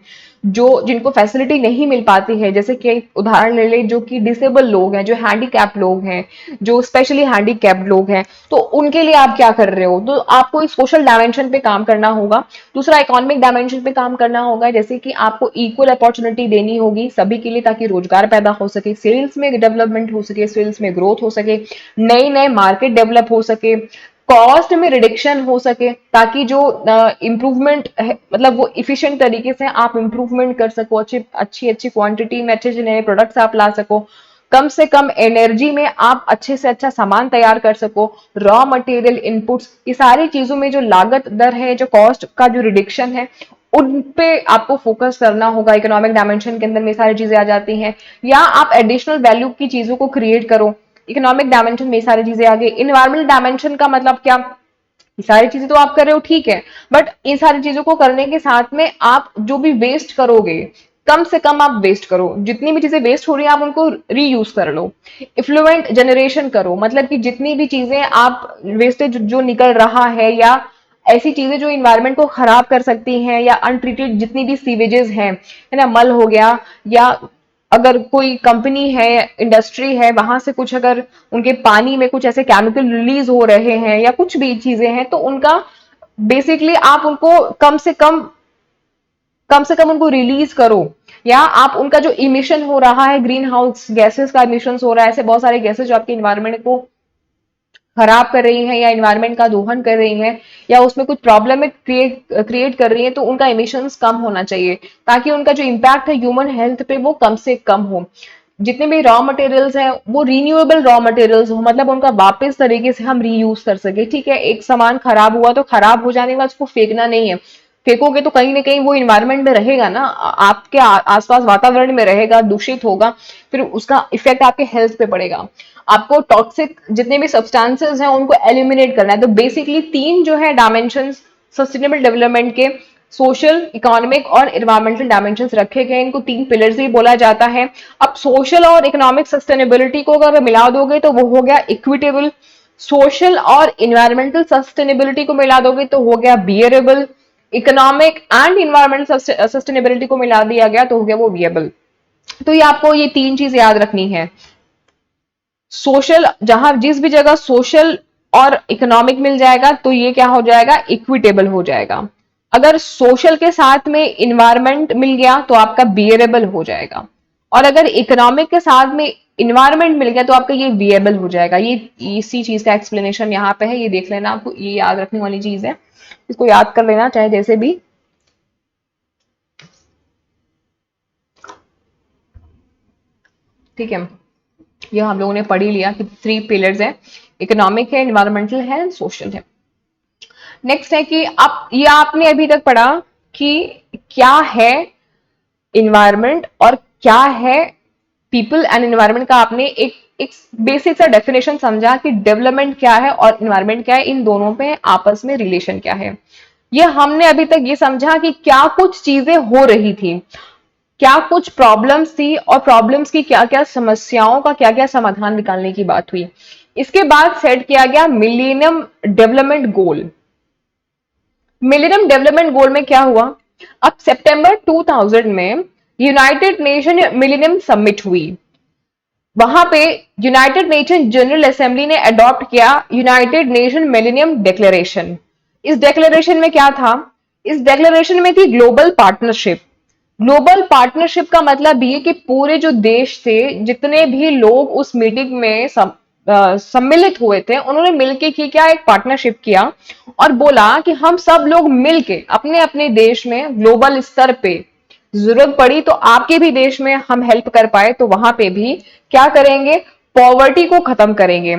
जो जिनको फैसिलिटी नहीं मिल पाती है, जैसे कि उदाहरण ले ले जो कि डिसेबल लोग हैं, जो हैंडीकैप लोग हैं, जो स्पेशली हैंडीकैप्ड लोग हैं, तो उनके लिए आप क्या कर रहे हो? तो आपको इस सोशल डायमेंशन पे काम करना होगा। दूसरा इकोनॉमिक डायमेंशन पे काम करना होगा, जैसे कि आपको इक्वल अपॉर्चुनिटी देनी होगी सभी के लिए, ताकि रोजगार पैदा हो सके, सेल्स में डेवलपमेंट हो सके, सेल्स में ग्रोथ हो सके, नए नए मार्केट डेवलप हो सके, कॉस्ट में रिडक्शन हो सके, ताकि जो इम्प्रूवमेंट है, मतलब वो इफिशिएंट तरीके से आप इम्प्रूवमेंट कर सको, अच्छी अच्छी अच्छी क्वांटिटी में अच्छे नए प्रोडक्ट्स आप ला सको, कम से कम एनर्जी में आप अच्छे से अच्छा सामान तैयार कर सको, रॉ मटेरियल इनपुट्स, ये सारी चीजों में जो लागत दर है, जो कॉस्ट का जो रिडक्शन है, उन पे आपको फोकस करना होगा। इकोनॉमिक डायमेंशन के अंदर में सारी चीजें आ जाती हैं। या आप एडिशनल वैल्यू की चीजों को क्रिएट करो। इकोनॉमिक डायमेंशन में सारी चीजें आ गई। इन्वायरमेंटल डायमेंशन का मतलब क्या? ये सारी चीजें तो आप कर रहे हो, ठीक है, बट इन सारी चीजों को करने के साथ में आप जो भी वेस्ट करोगे, कम से कम आप वेस्ट करो, जितनी भी चीजें वेस्ट हो रही है आप उनको रीयूज कर लो। इफ्लुएंट जनरेशन करो, मतलब कि जितनी भी चीजें आप वेस्टेज जो निकल रहा है या ऐसी चीजें जो इन्वायरमेंट को खराब कर सकती हैं या अनट्रीटेड जितनी भी सीवेजेस हैं, है ना, मल हो गया, या अगर कोई कंपनी है, इंडस्ट्री है, वहां से कुछ अगर उनके पानी में कुछ ऐसे केमिकल रिलीज हो रहे हैं या कुछ भी चीजें हैं, तो उनका बेसिकली आप उनको कम से कम उनको रिलीज करो। या आप उनका जो इमिशन हो रहा है, ग्रीन हाउस गैसेस का इमिशन हो रहा है, ऐसे बहुत सारे गैसेस जो आपके इन्वायरमेंट को खराब कर रही हैं या इन्वायरमेंट का दोहन कर रही हैं या उसमें कुछ प्रॉब्लम क्रिएट कर रही हैं, तो उनका इमिशंस कम होना चाहिए, ताकि उनका जो इम्पैक्ट है ह्यूमन हेल्थ पे वो कम से कम हो। जितने भी रॉ मटेरियल्स हैं वो रीन्यूएबल रॉ मटेरियल्स हो, मतलब उनका वापस तरीके से हम रीयूज कर सके। ठीक है, एक सामान खराब हुआ तो खराब हो जाने के बाद उसको फेंकना नहीं है, फेंकोगे तो कहीं ना कहीं वो इन्वायरमेंट में रहेगा ना, आपके आसपास वातावरण में रहेगा, दूषित होगा, फिर उसका इफेक्ट आपके हेल्थ पे पड़ेगा। आपको टॉक्सिक जितने भी सब्सटेंसेस हैं उनको एलिमिनेट करना है। तो बेसिकली तीन जो है डायमेंशन सस्टेनेबल डेवलपमेंट के, सोशल, इकोनॉमिक और इन्वायरमेंटल डायमेंशंस रखे गए, इनको तीन पिलर्स ही बोला जाता है। अब सोशल और इकोनॉमिक सस्टेनेबिलिटी को अगर मिला दोगे तो वो हो गया इक्विटेबल, सोशल और इन्वायरमेंटल सस्टेनेबिलिटी को मिला दोगे तो हो गया bearable, economic and environmental sustainability को मिला दिया गया तो हो गया वो विएबल। तो ये आपको ये तीन चीज याद रखनी है। सोशल, जहां जिस भी जगह सोशल और इकोनॉमिक मिल जाएगा तो ये क्या हो जाएगा, इक्विटेबल हो जाएगा। अगर सोशल के साथ में इन्वायरमेंट मिल गया तो आपका बियरेबल हो जाएगा, और अगर इकोनॉमिक के साथ में इन्वायरमेंट मिल गया तो आपका ये विएबल हो जाएगा। ये इसी चीज का एक्सप्लेनेशन यहाँ पे है, ये देख लेना, आपको ये याद रखने वाली चीज है, इसको याद कर लेना चाहे जैसे भी। ठीक है, ये हम लोगों ने पढ़ ही लिया कि थ्री पिलर्स है, इकोनॉमिक है, इन्वायरमेंटल है, सोशल है। नेक्स्ट है कि आप, ये आपने अभी तक पढ़ा कि क्या है इन्वायरमेंट और क्या है पीपल एंड इन्वायरमेंट का, आपने एक बेसिक सा डेफिनेशन समझा कि डेवलपमेंट क्या है और इन्वायरमेंट क्या है, इन दोनों पे आपस में रिलेशन क्या है। ये हमने अभी तक ये समझा कि क्या कुछ चीजें हो रही थी, क्या कुछ प्रॉब्लम्स थी, और प्रॉब्लम्स की क्या क्या समस्याओं का क्या क्या समाधान निकालने की बात हुई। इसके बाद सेट किया गया millennium development goal. Millennium development goal में क्या हुआ, अब सितंबर 2000 में यूनाइटेड नेशन मिलेनियम समिट हुई, वहां पे यूनाइटेड नेशन जनरल असेंबली ने अडॉप्ट किया यूनाइटेड नेशन मिलेनियम डिक्लेरेशन। इस डिक्लेरेशन में क्या था, इस डिक्लेरेशन में थी ग्लोबल पार्टनरशिप। ग्लोबल पार्टनरशिप का मतलब ये कि पूरे जो देश थे, जितने भी लोग उस मीटिंग में सम्मिलित हुए थे, उन्होंने मिलके की क्या, एक पार्टनरशिप किया और बोला कि हम सब लोग मिलके अपने अपने देश में ग्लोबल स्तर पे जरूरत पड़ी तो आपके भी देश में हम हेल्प कर पाए तो वहां पे भी क्या करेंगे, पॉवर्टी को खत्म करेंगे।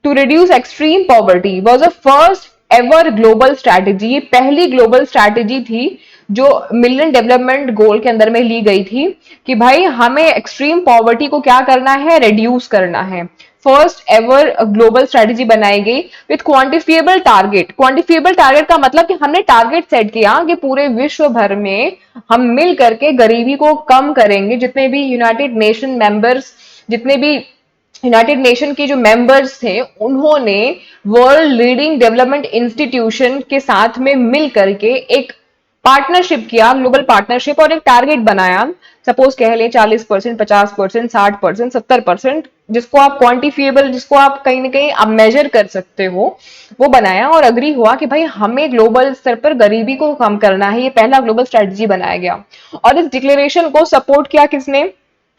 To reduce extreme poverty was a first ever global strategy. ये पहली ग्लोबल स्ट्रैटेजी थी जो मिलियन डेवलपमेंट गोल के अंदर में ली गई थी कि भाई हमें एक्सट्रीम पॉवर्टी को क्या करना है, रिड्यूस करना है। फर्स्ट एवर ग्लोबल स्ट्रेटेजी बनाई गई with quantifiable target. Quantifiable target का मतलब कि हमने टारगेट सेट किया कि पूरे विश्व भर में हम मिल करके गरीबी को कम करेंगे। जितने भी यूनाइटेड नेशन मेंबर्स, जितने भी यूनाइटेड नेशन के जो मेंबर्स थे, उन्होंने वर्ल्ड लीडिंग डेवलपमेंट इंस्टीट्यूशन के साथ में मिल करके एक पार्टनरशिप किया, ग्लोबल पार्टनरशिप, और एक टारगेट बनाया। सपोज कह लें 40%, 50%, 60%, 70%, जिसको आप क्वांटिफिएबल, जिसको आप कहीं ना कहीं आप मेजर कर सकते हो, वो बनाया और अग्री हुआ कि भाई हमें ग्लोबल स्तर पर गरीबी को कम करना है। ये पहला ग्लोबल स्ट्रेटजी बनाया गया और इस डिक्लेरेशन को सपोर्ट किया किसने,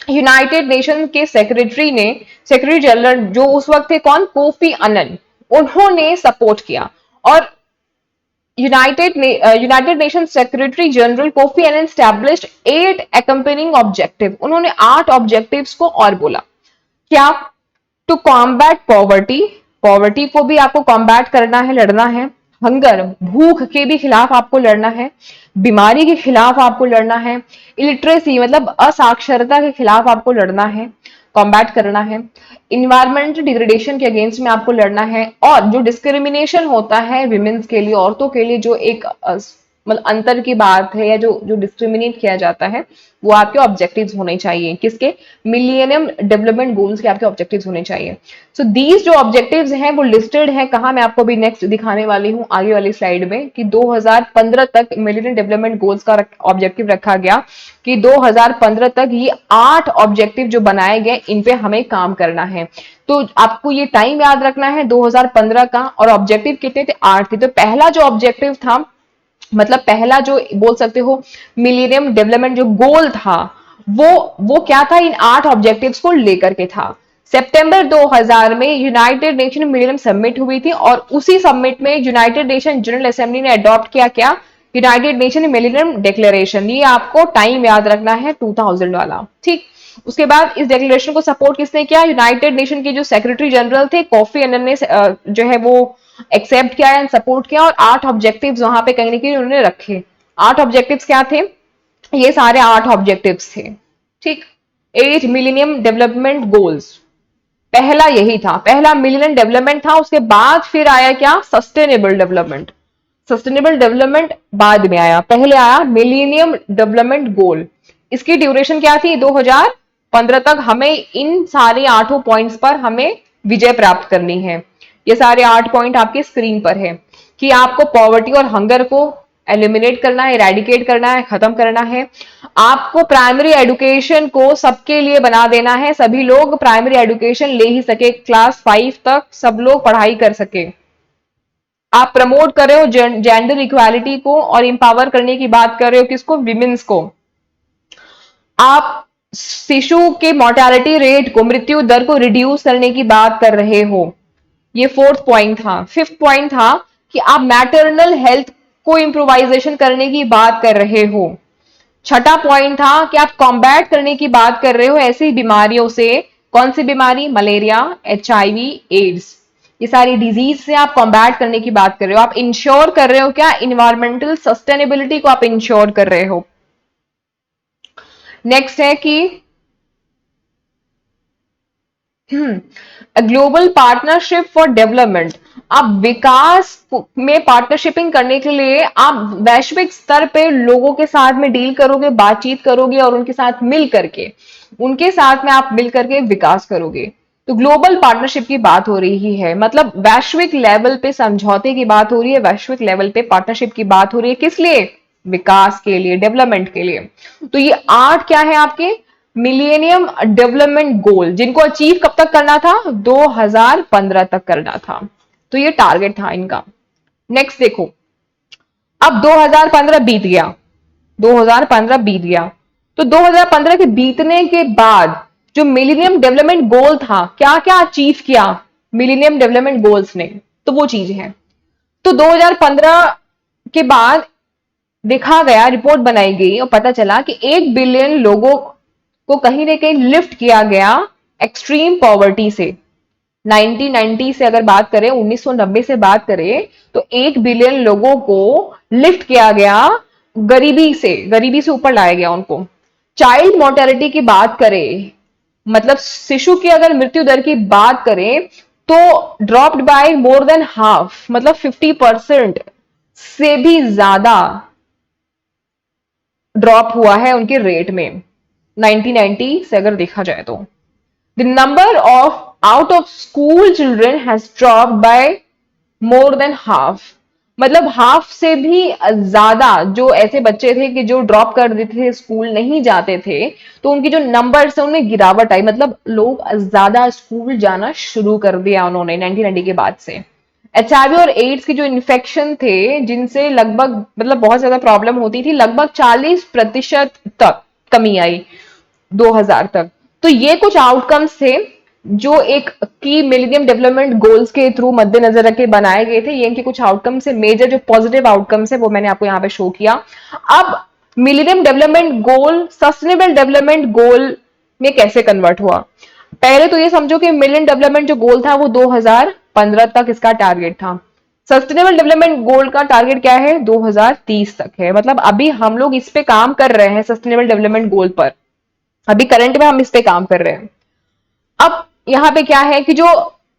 यूनाइटेड नेशन के सेक्रेटरी ने, सेक्रेटरी जनरल जो उस वक्त थे कौन, कोफी अनन, उन्होंने सपोर्ट किया। और United Nation Secretary General Kofi Annan established 8 accompanying objective. उन्होंने 8 ऑब्जेक्टिव्स को और बोला क्या, टू कॉम्बैट पॉवर्टी, पॉवर्टी को भी आपको कॉम्बैट करना है, लड़ना है। हंगर, भूख के भी खिलाफ आपको लड़ना है। बीमारी के खिलाफ आपको लड़ना है। इलिटरेसी मतलब असाक्षरता के खिलाफ आपको लड़ना है, कॉम्बैट करना है। इन्वायरमेंटल डिग्रेडेशन के अगेंस्ट में आपको लड़ना है। और जो डिस्क्रिमिनेशन होता है विमेन्स के लिए, औरतों के लिए, जो एक मतलब अंतर की बात है, या जो जो डिस्क्रिमिनेट किया जाता है, वो आपके ऑब्जेक्टिव्स होने चाहिए। किसके? मिलियनियम डेवलपमेंट गोल्स के आपके ऑब्जेक्टिव्स होने चाहिए। सो दीज जो ऑब्जेक्टिव्स हैं वो लिस्टेड हैं कहाँ, मैं आपको अभी नेक्स्ट दिखाने वाली हूँ आगे वाली स्लाइड में, कि 2015 तक मिलियनियम डेवलपमेंट गोल्स का ऑब्जेक्टिव रखा गया कि 2015 तक ये 8 ऑब्जेक्टिव जो बनाए गए इन पे हमें काम करना है। तो आपको ये टाइम याद रखना है 2015 का, और ऑब्जेक्टिव कितने थे? 8 थे। तो पहला जो ऑब्जेक्टिव था, मतलब पहला जो बोल सकते हो मिलेनियम डेवलपमेंट जो गोल था, वो क्या था? इन 8 ऑब्जेक्टिव्स को लेकर के था। सितंबर 2000 में यूनाइटेड नेशन मिलेनियम समिट हुई थी, और उसी समिट में यूनाइटेड नेशन जनरल असेंबली ने अडॉप्ट किया क्या? United nation millennium declaration. ये आपको टाइम याद रखना है 2000 वाला, ठीक। उसके बाद इस डिक्लेरेशन को सपोर्ट किसने किया? यूनाइटेड नेशन के जो सेक्रेटरी जनरल थे कोफी अन्नान ने जो है वो एक्सेप्ट किया एंड सपोर्ट किया, और 8 ऑब्जेक्टिव्स वहां पे कहीं ना कहीं उन्होंने रखे। 8 ऑब्जेक्टिव्स क्या थे? ये सारे 8 ऑब्जेक्टिव्स थे, ठीक। 8 मिलेनियम डेवलपमेंट गोल्स, पहला यही था, पहला मिलेनियम डेवलपमेंट था। उसके बाद फिर आया क्या? Sustainable development. सस्टेनेबल डेवलपमेंट बाद में आया, पहले आया मिलेनियम डेवलपमेंट गोल। इसकी ड्यूरेशन क्या थी? 2015 तक हमें इन सारे 8 पॉइंट्स पर हमें विजय प्राप्त करनी है। ये सारे 8 पॉइंट आपके स्क्रीन पर है, कि आपको पॉवर्टी और हंगर को एलिमिनेट करना है, इरेडिकेट करना है, खत्म करना है। आपको प्राइमरी एजुकेशन को सबके लिए बना देना है, सभी लोग प्राइमरी एजुकेशन ले ही सके, क्लास 5 तक सब लोग पढ़ाई कर सके। आप प्रमोट कर रहे हो जेंडर इक्वालिटी को, और इंपावर करने की बात कर रहे हो किसको? विमेन्स को। आप शिशु के मोर्टेलिटी रेट को, मृत्यु दर को रिड्यूस करने की बात कर रहे हो। ये 4th पॉइंट था। 5th पॉइंट था कि आप मैटरनल हेल्थ को इंप्रोवाइजेशन करने की बात कर रहे हो। 6ठा पॉइंट था कि आप कॉम्बैट करने की बात कर रहे हो ऐसी बीमारियों से। कौन सी बीमारी? मलेरिया, एचआईवी, एड्स, ये सारी डिजीज से आप कॉम्बैट करने की बात कर रहे हो। आप इंश्योर कर रहे हो क्या? इन्वायरमेंटल सस्टेनेबिलिटी को आप इंश्योर कर रहे हो। नेक्स्ट है कि ग्लोबल पार्टनरशिप फॉर डेवलपमेंट। आप विकास में पार्टनरशिपिंग करने के लिए आप वैश्विक स्तर पे लोगों के साथ में डील करोगे, बातचीत करोगे, और उनके साथ मिल करके, उनके साथ में आप मिल करके विकास करोगे। तो ग्लोबल पार्टनरशिप की बात हो रही है, मतलब वैश्विक लेवल पे समझौते की बात हो रही है, वैश्विक लेवल पे पार्टनरशिप की बात हो रही है। किस लिए? विकास के लिए, डेवलपमेंट के लिए। तो ये 8 क्या है आपके? मिलेनियम डेवलपमेंट गोल, जिनको अचीव कब तक करना था? 2015 तक करना था। तो ये टारगेट था इनका। नेक्स्ट देखो, अब 2015 बीत गया, 2015 बीत गया। तो 2015 के बीतने के बाद जो मिलेनियम डेवलपमेंट गोल था, क्या क्या अचीव किया मिलेनियम डेवलपमेंट गोल्स ने? तो वो चीज है। तो 2015 के बाद देखा गया, रिपोर्ट बनाई गई, और पता चला कि 1 बिलियन लोगों को कहीं ना कहीं लिफ्ट किया गया एक्सट्रीम पॉवर्टी से। 1990 से अगर बात करें, 1990 से बात करें, तो 1 बिलियन लोगों को लिफ्ट किया गया गरीबी से, गरीबी से ऊपर लाया गया उनको। चाइल्ड मोर्टेलिटी की बात करें, मतलब शिशु की अगर मृत्यु दर की बात करें, तो dropped by more than half, मतलब 50% से भी ज्यादा ड्रॉप हुआ है उनके रेट में 1990 से अगर देखा जाए तो। The number of out of school children has dropped by more than half, मतलब हाफ से भी ज्यादा जो ऐसे बच्चे थे कि जो ड्रॉप कर देते थे, स्कूल नहीं जाते थे, तो उनकी जो नंबर्स है उनमें गिरावट आई, मतलब लोग ज्यादा स्कूल जाना शुरू कर दिया उन्होंने 1990 के बाद से। एचआईवी और एड्स की जो इन्फेक्शन थे, जिनसे लगभग मतलब बहुत ज्यादा प्रॉब्लम होती थी, लगभग 40% तक कमी आई 2000 तक। तो ये कुछ आउटकम्स थे जो एक की मिलेनियम डेवलपमेंट गोल्स के थ्रू मद्देनजर रख के बनाए गए थे। ये इनके कुछ आउटकम्स है, मेजर जो पॉजिटिव आउटकम्स है वो मैंने आपको यहाँ पे शो किया। अब millennium development goal sustainable development goal में कैसे कन्वर्ट हुआ? पहले तो ये समझो कि मिलियन डेवलपमेंट जो गोल था वो 2015 तक इसका टारगेट था। सस्टेनेबल डेवलपमेंट गोल का टारगेट क्या है? 2030 तक है। मतलब अभी हम लोग इस पे काम कर रहे हैं, सस्टेनेबल डेवलपमेंट गोल पर अभी करंट में हम इस पे काम कर रहे हैं। अब यहाँ पे क्या है कि जो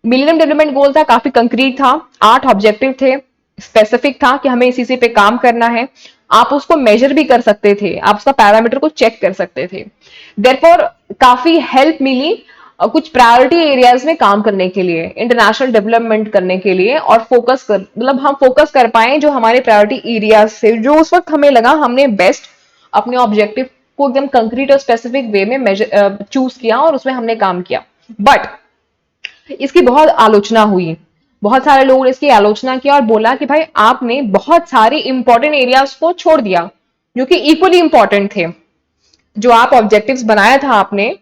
मिलेनियम डेवलपमेंट गोल था काफी कंक्रीट था, 8 ऑब्जेक्टिव थे, स्पेसिफिक था कि हमें इसी पे काम करना है। आप उसको मेजर भी कर सकते थे, आप उसका पैरामीटर को चेक कर सकते थे। देयरफॉर काफी हेल्प मिली कुछ प्रायोरिटी एरियाज में काम करने के लिए, इंटरनेशनल डेवलपमेंट करने के लिए, और फोकस कर मतलब हम फोकस कर पाए जो हमारे प्रायोरिटी एरियाज से, जो उस वक्त हमें लगा हमने बेस्ट अपने ऑब्जेक्टिव को एकदम कंक्रीट और स्पेसिफिक वे में मेजर चूज किया और उसमें हमने काम किया। बट इसकी बहुत आलोचना हुई, बहुत सारे लोगों ने इसकी आलोचना किया और बोला कि भाई आपने बहुत सारे इंपॉर्टेंट एरियाज को छोड़ दिया जो कि इक्वली इंपॉर्टेंट थे। जो आप ऑब्जेक्टिव्स बनाया था आपने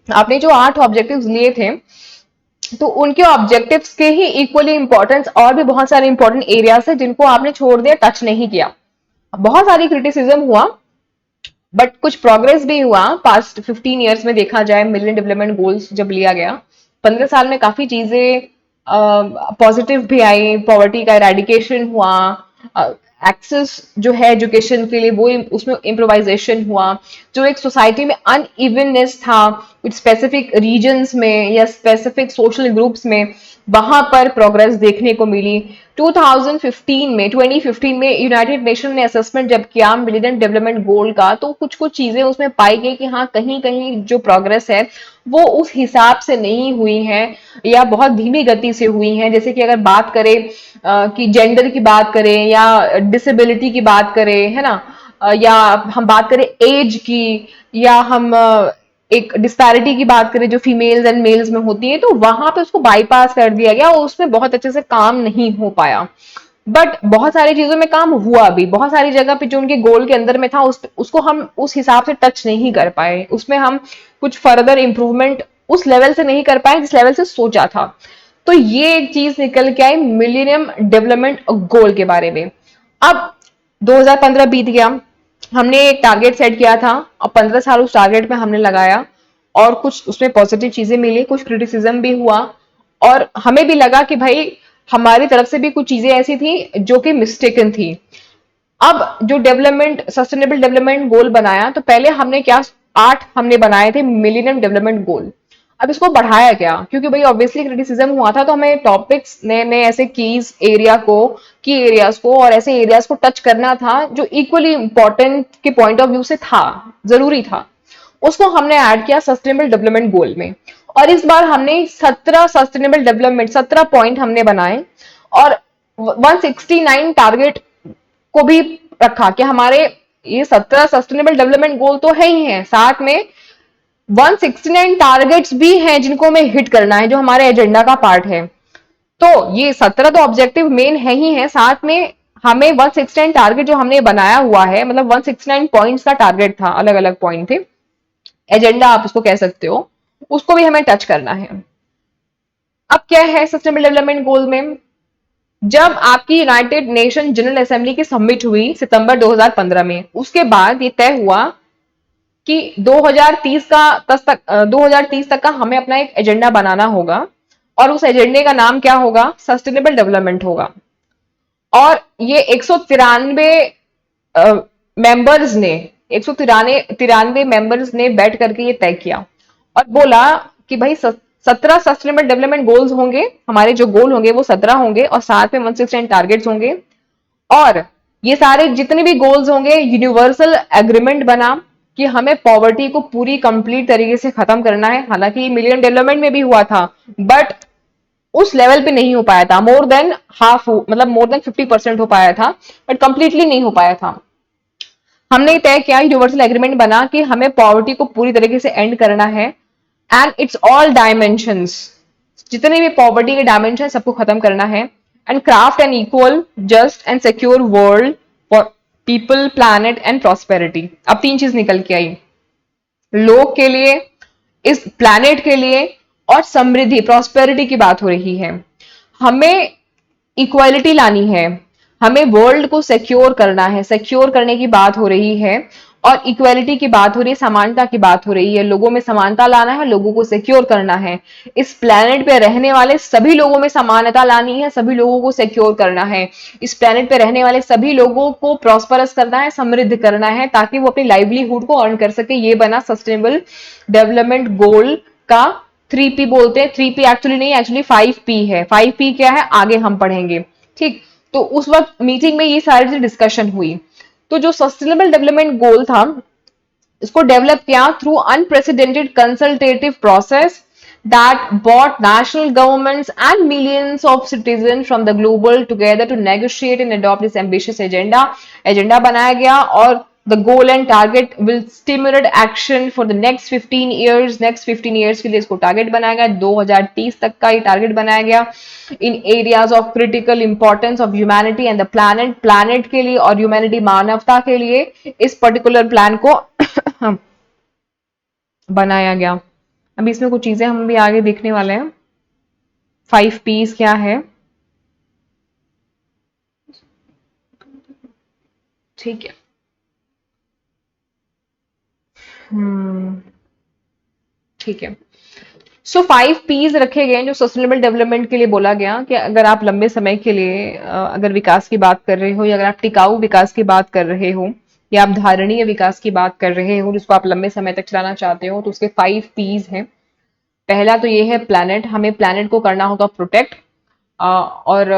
आपने जो 8 ऑब्जेक्टिव्स लिए थे, तो उनके ऑब्जेक्टिव्स के ही इक्वली इंपॉर्टेंस और भी बहुत सारे इंपॉर्टेंट एरियाज है जिनको आपने छोड़ दिया, टच नहीं किया। बहुत सारी क्रिटिसिज्म हुआ, बट कुछ प्रोग्रेस भी हुआ। पास्ट 15 ईयर्स में देखा जाए, मिलियन डेवलपमेंट गोल्स जब लिया गया, 15 साल में काफी चीजें पॉजिटिव भी आई। पॉवर्टी का एरेडिकेशन हुआ, एक्सेस जो है एजुकेशन के लिए वो उसमें इम्प्रोवाइजेशन हुआ। जो एक सोसाइटी में अनइवननेस था कुछ स्पेसिफिक रीजन्स में या स्पेसिफिक सोशल ग्रुप्स में, वहां पर प्रोग्रेस देखने को मिली। 2015 में यूनाइटेड नेशन ने असेसमेंट जब किया मिलेनियम डेवलपमेंट गोल का, तो कुछ कुछ चीजें उसमें पाई गई कि हाँ कहीं कहीं जो प्रोग्रेस है वो उस हिसाब से नहीं हुई है या बहुत धीमी गति से हुई है। जैसे कि अगर बात करें कि जेंडर की बात करें या डिसेबिलिटी की बात करें, है ना, या हम बात करें एज की, या हम एक डिस्पैरिटी की बात करें जो फीमेल्स एंड मेल्स में होती है, तो वहां पे उसको बाईपास कर दिया गया और उसमें बहुत अच्छे से काम नहीं हो पाया। बट बहुत सारी चीजों में काम हुआ भी, बहुत सारी जगह पे जो उनके गोल के अंदर में था उसको हम उस हिसाब से टच नहीं कर पाए, उसमें हम कुछ फर्दर इंप्रूवमेंट उस लेवल से नहीं कर पाए जिस लेवल से सोचा था। तो ये एक चीज निकल के आई मिलेनियम डेवलपमेंट गोल के बारे में। अब 2015 बीत गया, हमने एक टारगेट सेट किया था और 15 साल उस टारगेट में हमने लगाया, और कुछ उसमें पॉजिटिव चीजें मिली, कुछ क्रिटिसिज्म भी हुआ, और हमें भी लगा कि भाई हमारी तरफ से भी कुछ चीजें ऐसी थी जो कि मिस्टेकन थी। अब जो डेवलपमेंट सस्टेनेबल डेवलपमेंट गोल बनाया, तो पहले हमने क्या 8 हमने बनाए थे मिलेनियम डेवलपमेंट गोल। अब इसको बढ़ाया गया क्योंकि भाई ऑब्वियसली क्रिटिसिज्म हुआ था, तो हमें टॉपिक्स नए नए ऐसे की एरियाज को और ऐसे एरियाज को टच करना था जो इक्वली इंपॉर्टेंट के पॉइंट ऑफ व्यू से था, जरूरी था। उसको हमने ऐड किया सस्टेनेबल डेवलपमेंट गोल में। और इस बार हमने 17 पॉइंट हमने बनाए और 169 टारगेट को भी रखा कि हमारे ये 17 सस्टेनेबल डेवलपमेंट गोल तो है ही है, साथ में 169 टारगेट्स भी हैं जिनको हमें हिट करना है, जो हमारे एजेंडा का पार्ट है। तो ये 17 तो ऑब्जेक्टिव मेन है ही है, साथ में हमें 169 टारगेट जो हमने बनाया हुआ है, मतलब 169 पॉइंट्स का टारगेट था, अलग अलग पॉइंट थे, एजेंडा आप उसको कह सकते हो, उसको भी हमें टच करना है। अब क्या है सस्टेनेबल डेवलपमेंट गोल में, जब आपकी यूनाइटेड नेशन जनरल असेंबली की सबमिट हुई सितंबर 2015 में, उसके बाद ये तय हुआ कि 2030 तक का हमें अपना एक एजेंडा बनाना होगा, और उस एजेंडे का नाम क्या होगा, सस्टेनेबल डेवलपमेंट होगा। और ये 193 मेंबर्स ने 193 मेंबर्स ने बैठ करके ये तय किया और बोला कि भाई 17 सस्टेनेबल डेवलपमेंट गोल्स होंगे, हमारे जो गोल होंगे वो 17 होंगे, और साथ में 169 टारगेट्स होंगे। और ये सारे जितने भी गोल्स होंगे, यूनिवर्सल एग्रीमेंट बना कि हमें पॉवर्टी को पूरी कंप्लीट तरीके से खत्म करना है। हालांकि मिलियन डेवलपमेंट में भी हुआ था, बट उस लेवल पे नहीं हो पाया था, मोर देन हाफ, मतलब मोर देन 50% हो पाया था, बट कंप्लीटली नहीं हो पाया था। हमने तय किया, यूनिवर्सल एग्रीमेंट बना कि हमें पॉवर्टी को पूरी तरीके से एंड करना है, एंड इट्स ऑल डायमेंशंस, जितने भी पॉवर्टी के डायमेंशन सबको खत्म करना है, and craft an equal just and secure world for people, planet and prosperity. अब 3 चीज निकल के आई, लोग के लिए, इस प्लैनेट के लिए, और समृद्धि प्रॉस्पेरिटी की बात हो रही है। हमें इक्वालिटी लानी है, हमें वर्ल्ड को सिक्योर करना है, सिक्योर करने की बात हो रही है, और इक्वालिटी की बात हो रही है, समानता की बात हो रही है, लोगों में समानता लाना है, लोगों को सिक्योर करना है, इस प्लेनेट पे रहने वाले सभी लोगों में समानता लानी है, सभी लोगों को सिक्योर करना है, इस प्लेनेट पे रहने वाले सभी लोगों को प्रॉस्परस करना है, समृद्ध करना है, ताकि वो अपनी लाइवलीहुड को अर्न कर सके। ये बना सस्टेनेबल डेवलपमेंट गोल का 3P बोलते हैं। 3P एक्चुअली नहीं, एक्चुअली 5P है। 5P क्या है आगे हम पढ़ेंगे। ठीक, तो उस वक्त मीटिंग में ये सारी चीजें डिस्कशन हुई। तो जो सस्टेनेबल डेवलपमेंट गोल था, इसको डेवलप किया through unprecedented consultative process that brought national governments and millions of citizens from the global together to negotiate and adopt this ambitious agenda. Agenda बनाया गया और the goal and target will stimulate action for the next 15 years. next 15 years के लिए इसको target बनाया गया, 2030 तक का ये टारगेट बनाया गया। in areas of critical importance of humanity and the planet के लिए और ह्यूमैनिटी मानवता के लिए इस पर्टिकुलर प्लान को बनाया गया। अभी इसमें कुछ चीजें हम भी आगे देखने वाले हैं। 5Ps क्या है, ठीक है। ठीक है। सो 5Ps रखे गए हैं जो सस्टेनेबल डेवलपमेंट के लिए बोला गया कि अगर आप लंबे समय के लिए अगर विकास की बात कर रहे हो, या अगर आप टिकाऊ विकास की बात कर रहे हो, या आप धारणीय विकास की बात कर रहे हो जिसको आप लंबे समय तक चलाना चाहते हो, तो उसके 5Ps हैं। पहला तो ये है प्लैनेट, हमें प्लैनेट को करना होगा प्रोटेक्ट, और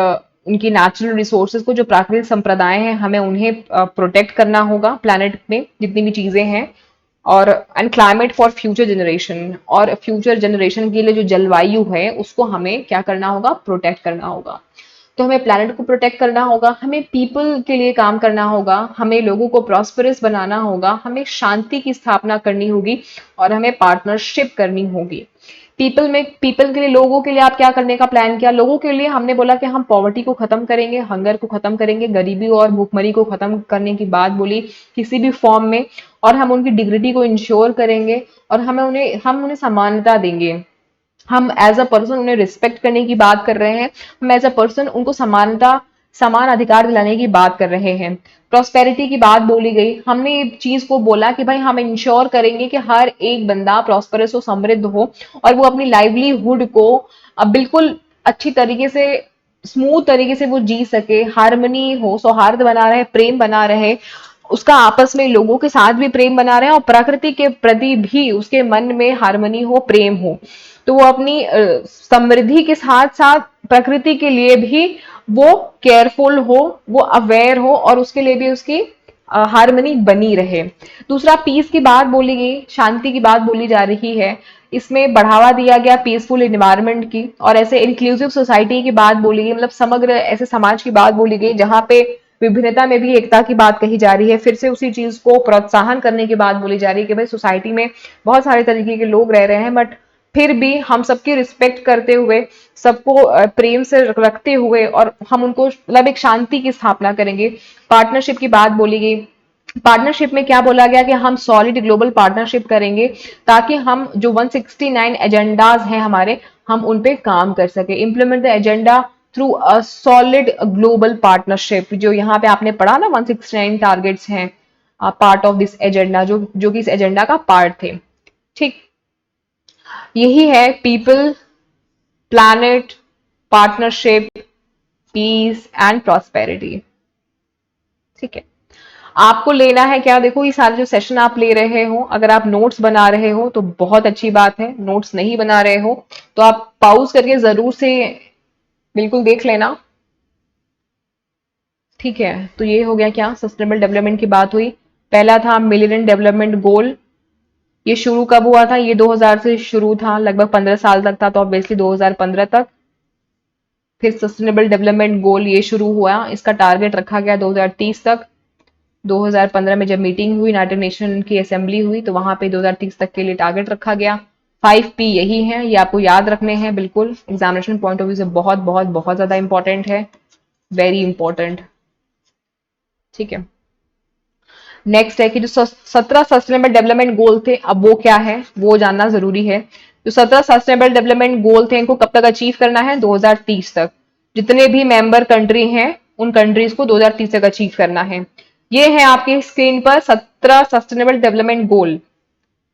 उनकी नेचुरल रिसोर्सेज को, जो प्राकृतिक संप्रदाय हैं, हमें उन्हें प्रोटेक्ट करना होगा प्लैनेट में जितनी भी चीजें हैं। और and climate for future generation, और फ्यूचर जनरेशन के लिए जो जलवायु है उसको हमें क्या करना होगा, प्रोटेक्ट करना होगा। तो हमें प्लैनेट को प्रोटेक्ट करना होगा, हमें पीपल के लिए काम करना होगा, हमें लोगों को प्रॉस्परस बनाना होगा, हमें शांति की स्थापना करनी होगी, और हमें पार्टनरशिप करनी होगी। पीपल के लिए, लोगों के लिए आप क्या करने का प्लान किया? लोगों के लिए हमने बोला कि हम पॉवर्टी को खत्म करेंगे, हंगर को खत्म करेंगे, गरीबी और भूखमरी को खत्म करने की बात बोली किसी भी फॉर्म में, और हम उनकी डिग्निटी को इंश्योर करेंगे, और हम उन्हें समानता देंगे। हम एज अ पर्सन उन्हें रिस्पेक्ट करने की बात कर रहे हैं, हम एज अ पर्सन उनको समानता, समान अधिकार दिलाने की बात कर रहे हैं। प्रॉस्पेरिटी की बात बोली गई, हमने ये चीज को बोला कि भाई हम इंश्योर करेंगे कि हर एक बंदा प्रॉस्परस हो, समृद्ध हो, और वो अपनी लाइवलीहुड को अब बिल्कुल अच्छी तरीके से, स्मूथ तरीके से वो जी सके, हार्मनी हो, सौहार्द बना रहे, प्रेम बना रहे, उसका आपस में लोगों के साथ भी प्रेम बना रहे, और प्रकृति के प्रति भी उसके मन में हार्मनी हो, प्रेम हो। तो वो अपनी समृद्धि के साथ साथ प्रकृति के लिए भी वो केयरफुल हो, वो अवेयर हो, और उसके लिए भी उसकी हार्मनी बनी रहे। दूसरा, पीस की बात बोली गई, शांति की बात बोली जा रही है। इसमें बढ़ावा दिया गया पीसफुल इन्वायरमेंट की, और ऐसे इंक्लूसिव सोसाइटी की बात बोली गई, मतलब समग्र ऐसे समाज की बात बोली गई जहां पे विभिन्नता में भी एकता की बात कही जा रही है। फिर से उसी चीज को प्रोत्साहन करने की बात बोली जा रही है कि भाई सोसाइटी में बहुत सारे तरीके के लोग रह रहे हैं, बट फिर भी हम सबकी रिस्पेक्ट करते हुए, सबको प्रेम से रखते हुए, और हम उनको मतलब एक शांति की स्थापना करेंगे। पार्टनरशिप की बात बोली गई। पार्टनरशिप में क्या बोला गया कि हम सॉलिड ग्लोबल पार्टनरशिप करेंगे, ताकि हम जो 169 एजेंडाज हैं हमारे, हम उन पे काम कर सके। Implement the agenda through a solid global partnership, जो यहाँ पे आपने पढ़ा ना 169 टारगेट्स हैं पार्ट ऑफ दिस एजेंडा, जो जो कि इस एजेंडा का पार्ट थे। ठीक, यही है people, planet, partnership, peace and prosperity. ठीक है, आपको लेना है क्या? देखो, ये सारे जो सेशन आप ले रहे हो, अगर आप नोट्स बना रहे हो तो बहुत अच्छी बात है, नोट्स नहीं बना रहे हो तो आप पॉज करके जरूर से बिल्कुल देख लेना। ठीक है, तो ये हो गया क्या, सस्टेनेबल डेवलपमेंट की बात हुई। पहला था मिलेनियम डेवलपमेंट गोल। ये शुरू कब हुआ था? ये 2000 से शुरू था, लगभग 15 साल तक था, तो ऑब्वियसली 2015 तक। फिर सस्टेनेबल डेवलपमेंट गोल ये शुरू हुआ, इसका टारगेट रखा गया 2030 तक। 2015 में जब मीटिंग हुई, यूनाइटेड नेशन की असेंबली हुई, तो वहां पे 2030 तक के लिए टारगेट रखा गया। 5P यही है, ये आपको याद रखने हैं, बिल्कुल एग्जामिनेशन पॉइंट ऑफ व्यू से बहुत बहुत बहुत ज्यादा इंपॉर्टेंट है, वेरी इंपॉर्टेंट। ठीक है, नेक्स्ट है कि जो 17 सस्टेनेबल डेवलपमेंट गोल थे, अब वो क्या है वो जानना जरूरी है। जो 17 सस्टेनेबल डेवलपमेंट गोल थे, इनको कब तक अचीव करना है? 2030 तक। जितने भी मेंबर कंट्री हैं, उन कंट्रीज को 2030 तक अचीव करना है। ये है आपकी स्क्रीन पर 17 सस्टेनेबल डेवलपमेंट गोल।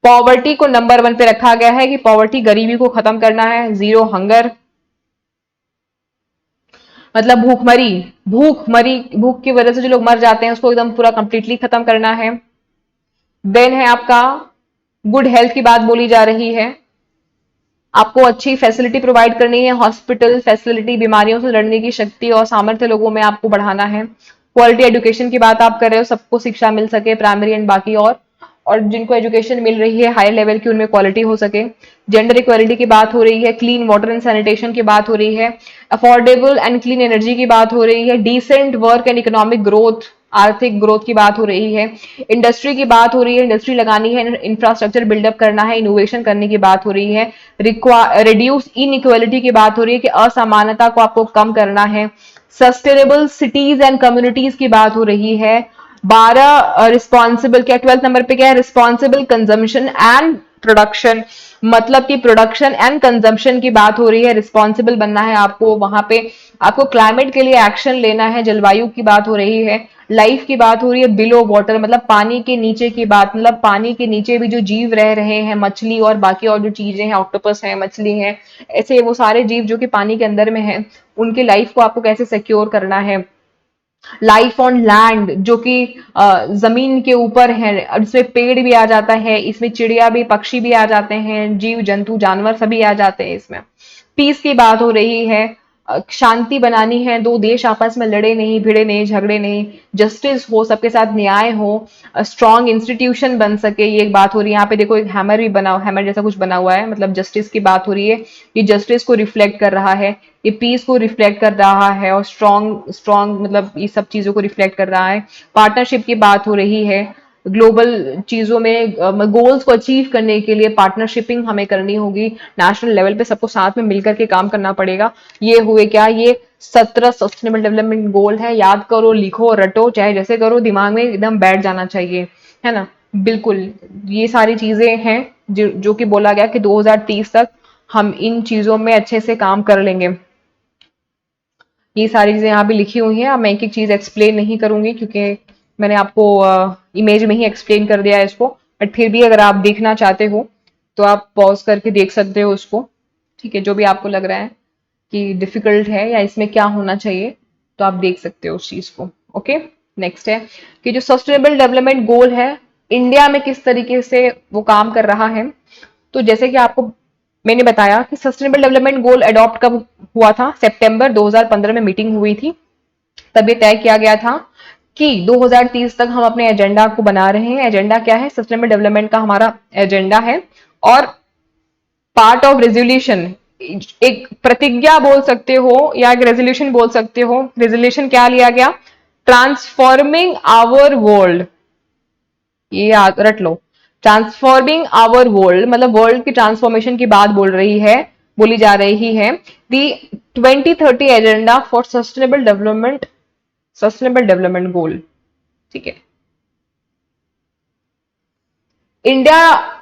पॉवर्टी को नंबर 1 पे रखा गया है कि पॉवर्टी, गरीबी को खत्म करना है, जीरो हंगर, मतलब भूखमरी, भूख की वजह से जो लोग मर जाते हैं उसको एकदम पूरा कंप्लीटली खत्म करना है। देन है आपका गुड हेल्थ की बात बोली जा रही है। आपको अच्छी फैसिलिटी प्रोवाइड करनी है, हॉस्पिटल फैसिलिटी, बीमारियों से लड़ने की शक्ति और सामर्थ्य लोगों में आपको बढ़ाना है। क्वालिटी एजुकेशन की बात आप कर रहे हो, सबको शिक्षा मिल सके, प्राइमरी एंड बाकी और जिनको एजुकेशन मिल रही है हायर लेवल की, उनमें क्वालिटी हो सके। जेंडर इक्वालिटी की बात हो रही है, क्लीन वाटर एंड सैनिटेशन की बात हो रही है, अफोर्डेबल एंड क्लीन एनर्जी की बात हो रही है, decent work and economic growth, आर्थिक ग्रोथ की बात हो रही है, इंडस्ट्री की बात हो रही है, इंडस्ट्री लगानी है, इंफ्रास्ट्रक्चर बिल्डअप करना है, इनोवेशन करने की बात हो रही है, रिड्यूस इनइक्वालिटी की बात हो रही है कि असमानता को आपको कम करना है, सस्टेनेबल सिटीज एंड कम्युनिटीज की बात हो रही है, 12 रिस्पॉन्सिबल, क्या 12th नंबर पे क्या है, रिस्पॉन्सिबल कंजम्पशन एंड प्रोडक्शन, मतलब कि प्रोडक्शन एंड कंजम्पशन की बात हो रही है, रिस्पॉन्सिबल बनना है आपको, वहां पे आपको क्लाइमेट के लिए एक्शन लेना है, जलवायु की बात हो रही है, लाइफ की बात हो रही है, बिलो वाटर मतलब पानी के नीचे की बात, मतलब पानी के नीचे भी जो जीव रह रहे हैं, मछली और बाकी और जो चीजें हैं, ऑक्टोपस है, मछली है, ऐसे वो सारे जीव जो कि पानी के अंदर में है, उनकी लाइफ को आपको कैसे सिक्योर करना है, लाइफ ऑन लैंड जो कि जमीन के ऊपर है, इसमें पेड़ भी आ जाता है, इसमें चिड़िया भी, पक्षी भी आ जाते हैं, जीव जंतु जानवर सभी आ जाते हैं इसमें। पीस की बात हो रही है, शांति बनानी है, दो देश आपस में लड़े नहीं, भिड़े नहीं, झगड़े नहीं, जस्टिस हो, सबके साथ न्याय हो, स्ट्रॉन्ग इंस्टीट्यूशन बन सके, ये एक बात हो रही है। यहाँ पे देखो एक हैमर भी बना, हैमर जैसा कुछ बना हुआ है, मतलब जस्टिस की बात हो रही है, ये जस्टिस को रिफ्लेक्ट कर रहा है, ये पीस को रिफ्लेक्ट कर रहा है, और स्ट्रॉन्ग स्ट्रॉन्ग मतलब ये सब चीजों को रिफ्लेक्ट कर रहा है। पार्टनरशिप की बात हो रही है, ग्लोबल चीजों में गोल्स को अचीव करने के लिए पार्टनरशिपिंग हमें करनी होगी, नेशनल लेवल पे सबको साथ में मिलकर के काम करना पड़ेगा। ये हुए क्या, ये 17 सस्टेनेबल डेवलपमेंट गोल है, याद करो, लिखो, रटो, चाहे जैसे करो, दिमाग में एकदम बैठ जाना चाहिए, है ना। बिल्कुल, ये सारी चीजें हैं जो कि बोला गया कि 2030 तक हम इन चीजों में अच्छे से काम कर लेंगे। ये सारी चीजें यहाँ पे लिखी हुई हैं, अब मैं एक एक चीज एक्सप्लेन नहीं करूंगी क्योंकि मैंने आपको इमेज में ही एक्सप्लेन कर दिया है इसको, बट फिर भी अगर आप देखना चाहते हो तो आप पॉज करके देख सकते हो उसको, ठीक है, जो भी आपको लग रहा है कि डिफिकल्ट है या इसमें क्या होना चाहिए, तो आप देख सकते हो उस चीज को। ओके, नेक्स्ट है कि जो सस्टेनेबल डेवलपमेंट गोल है इंडिया में किस तरीके से वो काम कर रहा है। तो जैसे कि आपको मैंने बताया कि सस्टेनेबल डेवलपमेंट गोल अडॉप्ट कब हुआ था, सितंबर 2015 में मीटिंग हुई थी, तब ये तय किया गया था कि 2030 तक हम अपने एजेंडा को बना रहे हैं। एजेंडा क्या है, सस्टेनेबल डेवलपमेंट का हमारा एजेंडा है, और पार्ट ऑफ रेजोल्यूशन, एक प्रतिज्ञा बोल सकते हो या एक रेजोल्यूशन बोल सकते हो। रेजोल्यूशन क्या लिया गया, ट्रांसफॉर्मिंग आवर वर्ल्ड, ये याद रट लो, ट्रांसफॉर्मिंग आवर वर्ल्ड मतलब वर्ल्ड की ट्रांसफॉर्मेशन की बात बोली जा रही है। दी 2030 agenda for sustainable development goal, ठीक है। India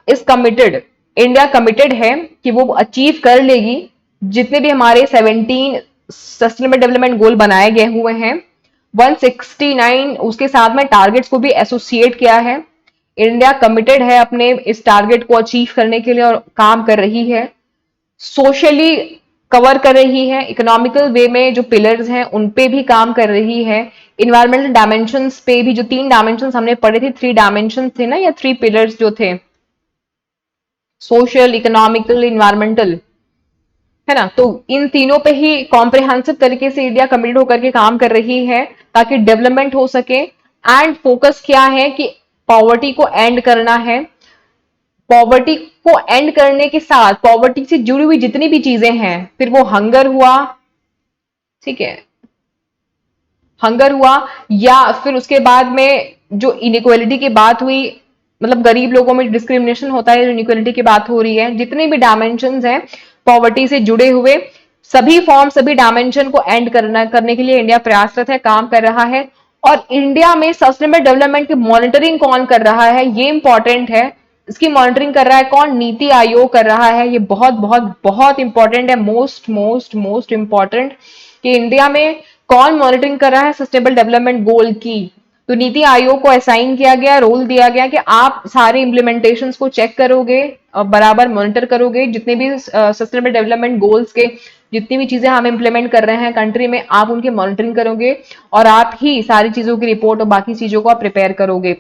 is committed, India committed है कि वो अचीव कर लेगी जितने भी हमारे 17 सस्टेनेबल डेवलपमेंट गोल बनाए गए हुए हैं। 169 उसके साथ में टारगेट्स को भी एसोसिएट किया है। इंडिया कमिटेड है अपने इस टारगेट को अचीव करने के लिए और काम कर रही है। सोशली कवर कर रही है, इकोनॉमिकल वे में जो पिलर्स हैं उन पे भी काम कर रही है, इन्वायरमेंटल डायमेंशंस पे भी, जो 3 डायमेंशंस हमने पढ़े थे, 3 डायमेंशंस थे ना, या 3 पिलर्स जो थे, सोशल, इकोनॉमिकल, इन्वायरमेंटल, है ना, तो इन तीनों पे ही कॉम्प्रिहेंसिव तरीके से इंडिया कमिटेड होकर के काम कर रही है ताकि डेवलपमेंट हो सके। एंड फोकस क्या है कि पॉवर्टी को एंड करना है। पॉवर्टी को एंड करने के साथ पॉवर्टी से जुड़ी हुई जितनी भी चीजें हैं, फिर वो हंगर हुआ, ठीक है, हंगर हुआ, या फिर उसके बाद में जो इनइक्वालिटी की बात हुई, मतलब गरीब लोगों में डिस्क्रिमिनेशन होता है, इनइक्वालिटी की बात हो रही है, जितने भी डायमेंशन हैं पॉवर्टी से जुड़े हुए, सभी फॉर्म, सभी डायमेंशन को एंड करने के लिए इंडिया प्रयासरत है, काम कर रहा है। और इंडिया में सस्टेनेबल डेवलपमेंट की मॉनिटरिंग कौन कर रहा है, ये इंपॉर्टेंट है। इसकी मॉनिटरिंग कर रहा है कौन, नीति आयोग कर रहा है। ये बहुत बहुत बहुत इंपॉर्टेंट है, मोस्ट मोस्ट मोस्ट इंपॉर्टेंट, कि इंडिया में कौन मॉनिटरिंग कर रहा है सस्टेनेबल डेवलपमेंट गोल की। तो नीति आयोग को असाइन किया गया, रोल दिया गया कि आप सारे इम्प्लीमेंटेशन को चेक करोगे और बराबर मॉनिटर करोगे, जितने भी सस्टेनेबल डेवलपमेंट गोल्स के जितनी भी चीजें हम इम्प्लीमेंट कर रहे हैं कंट्री में, आप उनकी मॉनिटरिंग करोगे और आप ही सारी चीजों की रिपोर्ट और बाकी चीजों को आप प्रिपेयर करोगे।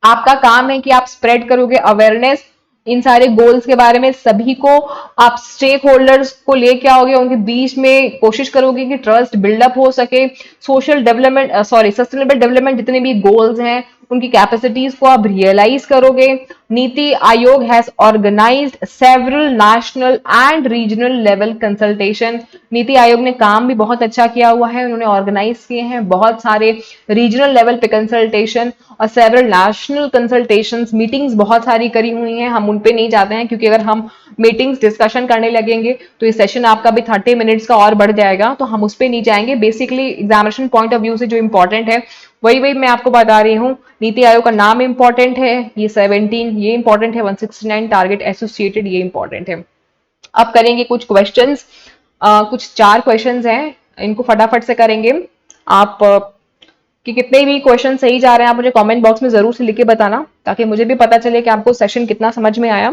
आपका काम है कि आप स्प्रेड करोगे अवेयरनेस इन सारे गोल्स के बारे में सभी को आप स्टेक होल्डर्स को लेके आओगे, उनके बीच में कोशिश करोगे कि ट्रस्ट बिल्डअप हो सके। सोशल डेवलपमेंट सस्टेनेबल डेवलपमेंट जितने भी गोल्स हैं उनकी कैपेसिटीज को आप रियलाइज करोगे। NITI Aayog has organised several national and regional level consultation. NITI Aayog ने काम भी बहुत अच्छा किया हुआ है, उन्होंने ऑर्गेनाइज किए हैं बहुत सारे रीजनल लेवल पे कंसल्टेशन और सेवरल नेशनल कंसल्टेशंस, मीटिंग्स बहुत सारी करी हुई हैं। हम उन पे नहीं जाते हैं क्योंकि अगर हम मीटिंग्स डिस्कशन करने लगेंगे तो ये सेशन आपका भी 30 मिनट्स का और बढ़ जाएगा, तो हम उस पे नहीं जाएंगे। Basically examination point of view से जो इंपॉर्टेंट है वही वही मैं आपको बता रही हूँ। नीति आयोग का नाम इंपॉर्टेंट है, ये 17 ये इंपॉर्टेंट है, 169 टारगेट एसोसिएटेड ये इंपॉर्टेंट है। अब करेंगे कुछ क्वेश्चंस, कुछ 4 क्वेश्चंस हैं, इनको फटाफट से करेंगे। आप कि कितने भी क्वेश्चन सही जा रहे हैं आप मुझे कमेंट बॉक्स में जरूर से लिख के बताना, ताकि मुझे भी पता चले कि आपको सेशन कितना समझ में आया।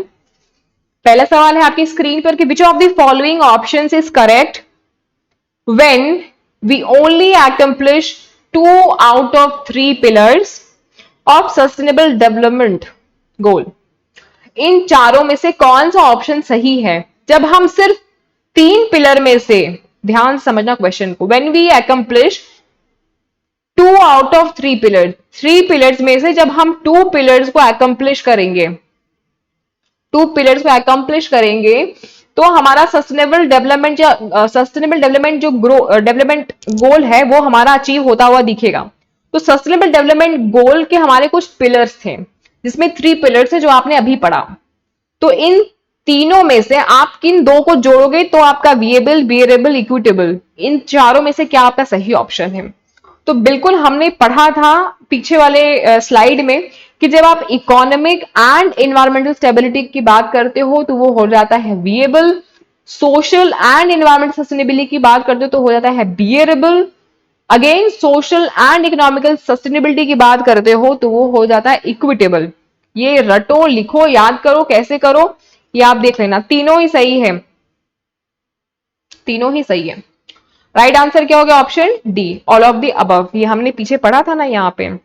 पहला सवाल है आपकी स्क्रीन पर कि which of the following options is correct when we only accomplish 2 out of 3 pillars of sustainable development goal। इन चारों में से कौन सा ऑप्शन सही है जब हम सिर्फ 3 पिलर में से, ध्यान समझना क्वेश्चन को, when we accomplish 2 out of 3 pillar, 3 pillars में से जब हम 2 पिलर्स को अकम्प्लिश करेंगे, 2 पिलर्स को अकम्प्लिश करेंगे तो हमारा सस्टेनेबल डेवलपमेंट या सस्टेनेबल डेवलपमेंट जो डेवलपमेंट गोल है वो हमारा अचीव होता हुआ दिखेगा। तो सस्टेनेबल डेवलपमेंट गोल के हमारे कुछ पिलर्स थे जिसमें 3 पिलर्स है जो आपने अभी पढ़ा। तो इन तीनों में से आप किन 2 को जोड़ोगे तो आपका विएबल, बियरेबल, इक्विटेबल, इन चारों में से क्या आपका सही ऑप्शन है। तो बिल्कुल हमने पढ़ा था पीछे वाले स्लाइड में कि जब आप इकोनॉमिक एंड एनवायरमेंटल स्टेबिलिटी की बात करते हो तो वो हो जाता है विएबल, सोशल एंड एनवायरमेंटल सस्टेनेबिलिटी की बात करते हो तो हो जाता है bearable, again social and economical sustainability की बात करते हो तो वो हो जाता है इक्विटेबल। ये रटो, लिखो, याद करो, कैसे करो ये आप देख लेना, तीनों ही सही है, तीनों ही सही है। राइट आंसर क्या हो गया? Option D, all of the above. ये हमने पीछे पढ़ा था ना यहां पे।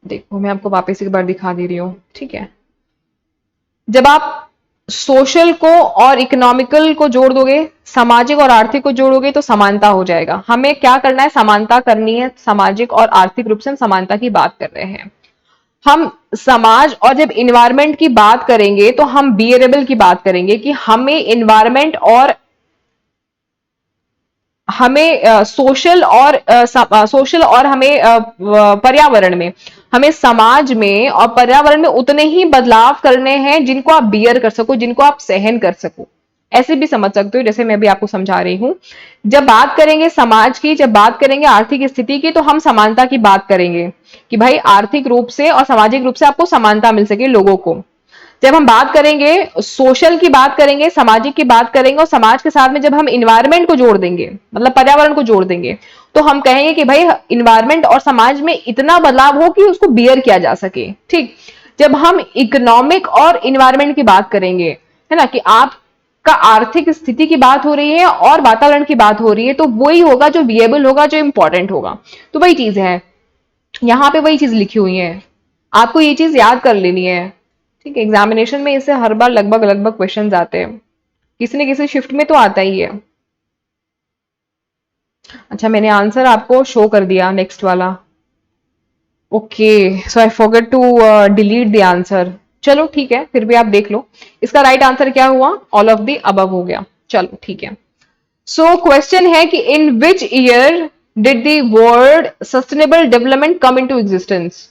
देखो मैं आपको वापस एक बार दिखा दे रही हूं, ठीक है। जब आप सोशल को और इकोनॉमिकल को जोड़ दोगे, सामाजिक और आर्थिक को जोड़ोगे तो समानता हो जाएगा। हमें क्या करना है? समानता करनी है। सामाजिक और आर्थिक रूप से हम समानता की बात कर रहे हैं। हम समाज और जब इन्वायरमेंट की बात करेंगे तो हम बियरेबल की बात करेंगे कि हमें इन्वायरमेंट और हमें सोशल और सोशल और हमें पर्यावरण में, हमें समाज में और पर्यावरण में उतने ही बदलाव करने हैं जिनको आप बियर कर सको, जिनको आप सहन कर सको। ऐसे भी समझ सकते हो जैसे मैं भी आपको समझा रही हूं। जब बात करेंगे समाज की, जब बात करेंगे आर्थिक स्थिति की, तो हम समानता की बात करेंगे कि भाई आर्थिक रूप से और सामाजिक रूप से आपको समानता मिल सके लोगों को। जब हम बात करेंगे सोशल की बात करेंगे, सामाजिक की बात करेंगे और समाज के साथ में जब हम इन्वायरमेंट को जोड़ देंगे, मतलब पर्यावरण को जोड़ देंगे, तो हम कहेंगे कि भाई इन्वायरमेंट और समाज में इतना बदलाव हो कि उसको बियर किया जा सके। ठीक। जब हम इकोनॉमिक और इन्वायरमेंट की बात करेंगे, है ना, कि आपका आर्थिक स्थिति की बात हो रही है और वातावरण की बात हो रही है, तो वही होगा जो विएबल होगा, जो इंपॉर्टेंट होगा। तो वही चीज है, यहां पे वही चीज लिखी हुई है, आपको ये चीज याद कर लेनी है। ठीक है, एग्जामिनेशन में इससे हर बार लगभग लगभग क्वेश्चंस आते हैं, किसी न किसी शिफ्ट में तो आता ही है। अच्छा, मैंने आंसर आपको शो कर दिया नेक्स्ट वाला। Okay, so I forget to delete the answer. चलो ठीक है, फिर भी आप देख लो। इसका राइट आंसर क्या हुआ? ऑल ऑफ द अबव हो गया। चलो ठीक है। सो क्वेश्चन है कि in which year did the word sustainable development come into existence.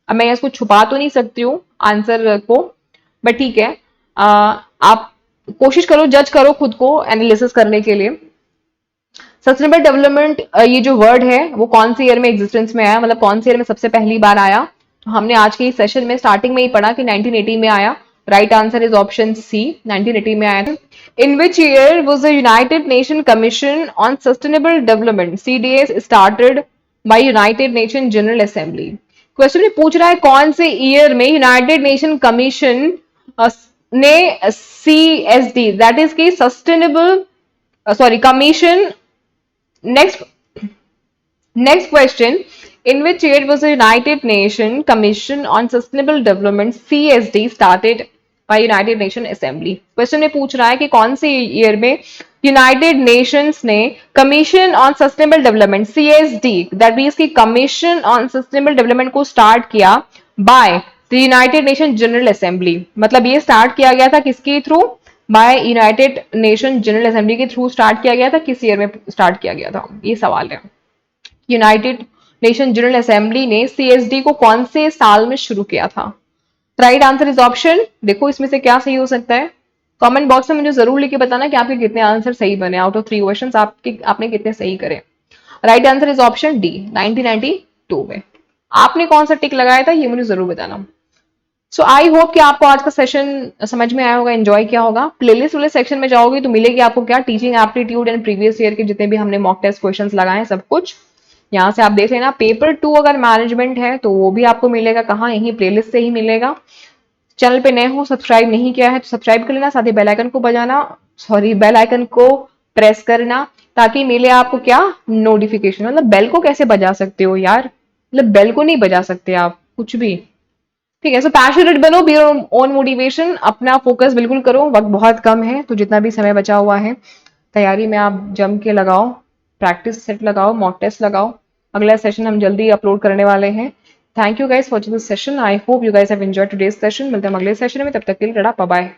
अब मैं इसको छुपा तो नहीं सकती हूँ आंसर को, बट ठीक है, आप कोशिश करो, जज करो खुद को एनालिसिस करने के लिए। सस्टेनेबल डेवलपमेंट ये जो वर्ड है वो कौन से ईयर में एग्जिस्टेंस में आया, मतलब कौन से ईयर में सबसे पहली बार आया। तो हमने आज के इस सेशन में स्टार्टिंग में ही पढ़ा कि 1980 में आया। Right answer is option C, 1980 में आया था। In which year was the United Nation Commission on sustainable Development CDS started by United Nation General Assembly. Question में पूछ रहा है कौन से ईयर में यूनाइटेड नेशन कमीशन ने सीएसडी, दैट इज की sustainable commission. Next question, In which year was the United Nations Commission on Sustainable Development CSD started by United Nation Assembly? Question में पूछ रहा है कि कौन से ईयर में यूनाइटेड नेशंस ने commission on sustainable development CSD that means की कमीशन ऑन सस्टेनेबल डेवलपमेंट को स्टार्ट किया by the United Nation General Assembly. मतलब ये स्टार्ट किया गया था किसके through? By United Nation General Assembly के थ्रू स्टार्ट किया गया था। किस ईयर में स्टार्ट किया गया था, ये सवाल है। यूनाइटेड नेशन जनरल असेंबली ने CSD को कौन से साल में शुरू किया था? राइट आंसर इज ऑप्शन, देखो इसमें से क्या सही हो सकता है। कमेंट बॉक्स में मुझे जरूर लिख के बताना कि आपके कितने आंसर सही बने। आउट ऑफ 3 क्वेश्चंस आपने कितने सही करे। Right answer is option D, 1992 में। आपने कौन सा टिक लगाया था ये मुझे जरूर बताना। सो आई होप कि आपको आज का सेशन समझ में आया होगा, एंजॉय किया होगा। प्लेलिस्ट वाले सेक्शन में जाओगे तो मिलेगी आपको क्या, teaching aptitude and previous year के जितने भी हमने मॉक टेस्ट क्वेश्चंस लगाए हैं सब कुछ यहाँ से आप देख लेना। पेपर 2 अगर मैनेजमेंट है तो वो भी आपको मिलेगा कहाँ, यही प्लेलिस्ट से ही मिलेगा। चैनल पे नए हो, सब्सक्राइब नहीं किया है तो सब्सक्राइब कर लेना, साथ ही बेल आइकन को बजाना, सॉरी बेल आइकन को प्रेस करना ताकि मिले आपको क्या, नोटिफिकेशन। मतलब बेल को कैसे बजा सकते हो यार, मतलब बेल को नहीं बजा सकते आप कुछ भी। ठीक है, सो पैशनेट बनो, बी योर ओन मोटिवेशन, अपना फोकस बिल्कुल करो। वक्त बहुत कम है तो जितना भी समय बचा हुआ है तैयारी में आप जम के लगाओ, प्रैक्टिस सेट लगाओ, मॉक टेस्ट लगाओ। अगला सेशन हम जल्दी अपलोड करने वाले हैं। Thank you guys for this session. I hope you guys have enjoyed today's session. मिलते हैं अगले सेशन में, तब तक के लिए टाटा बाय बाय।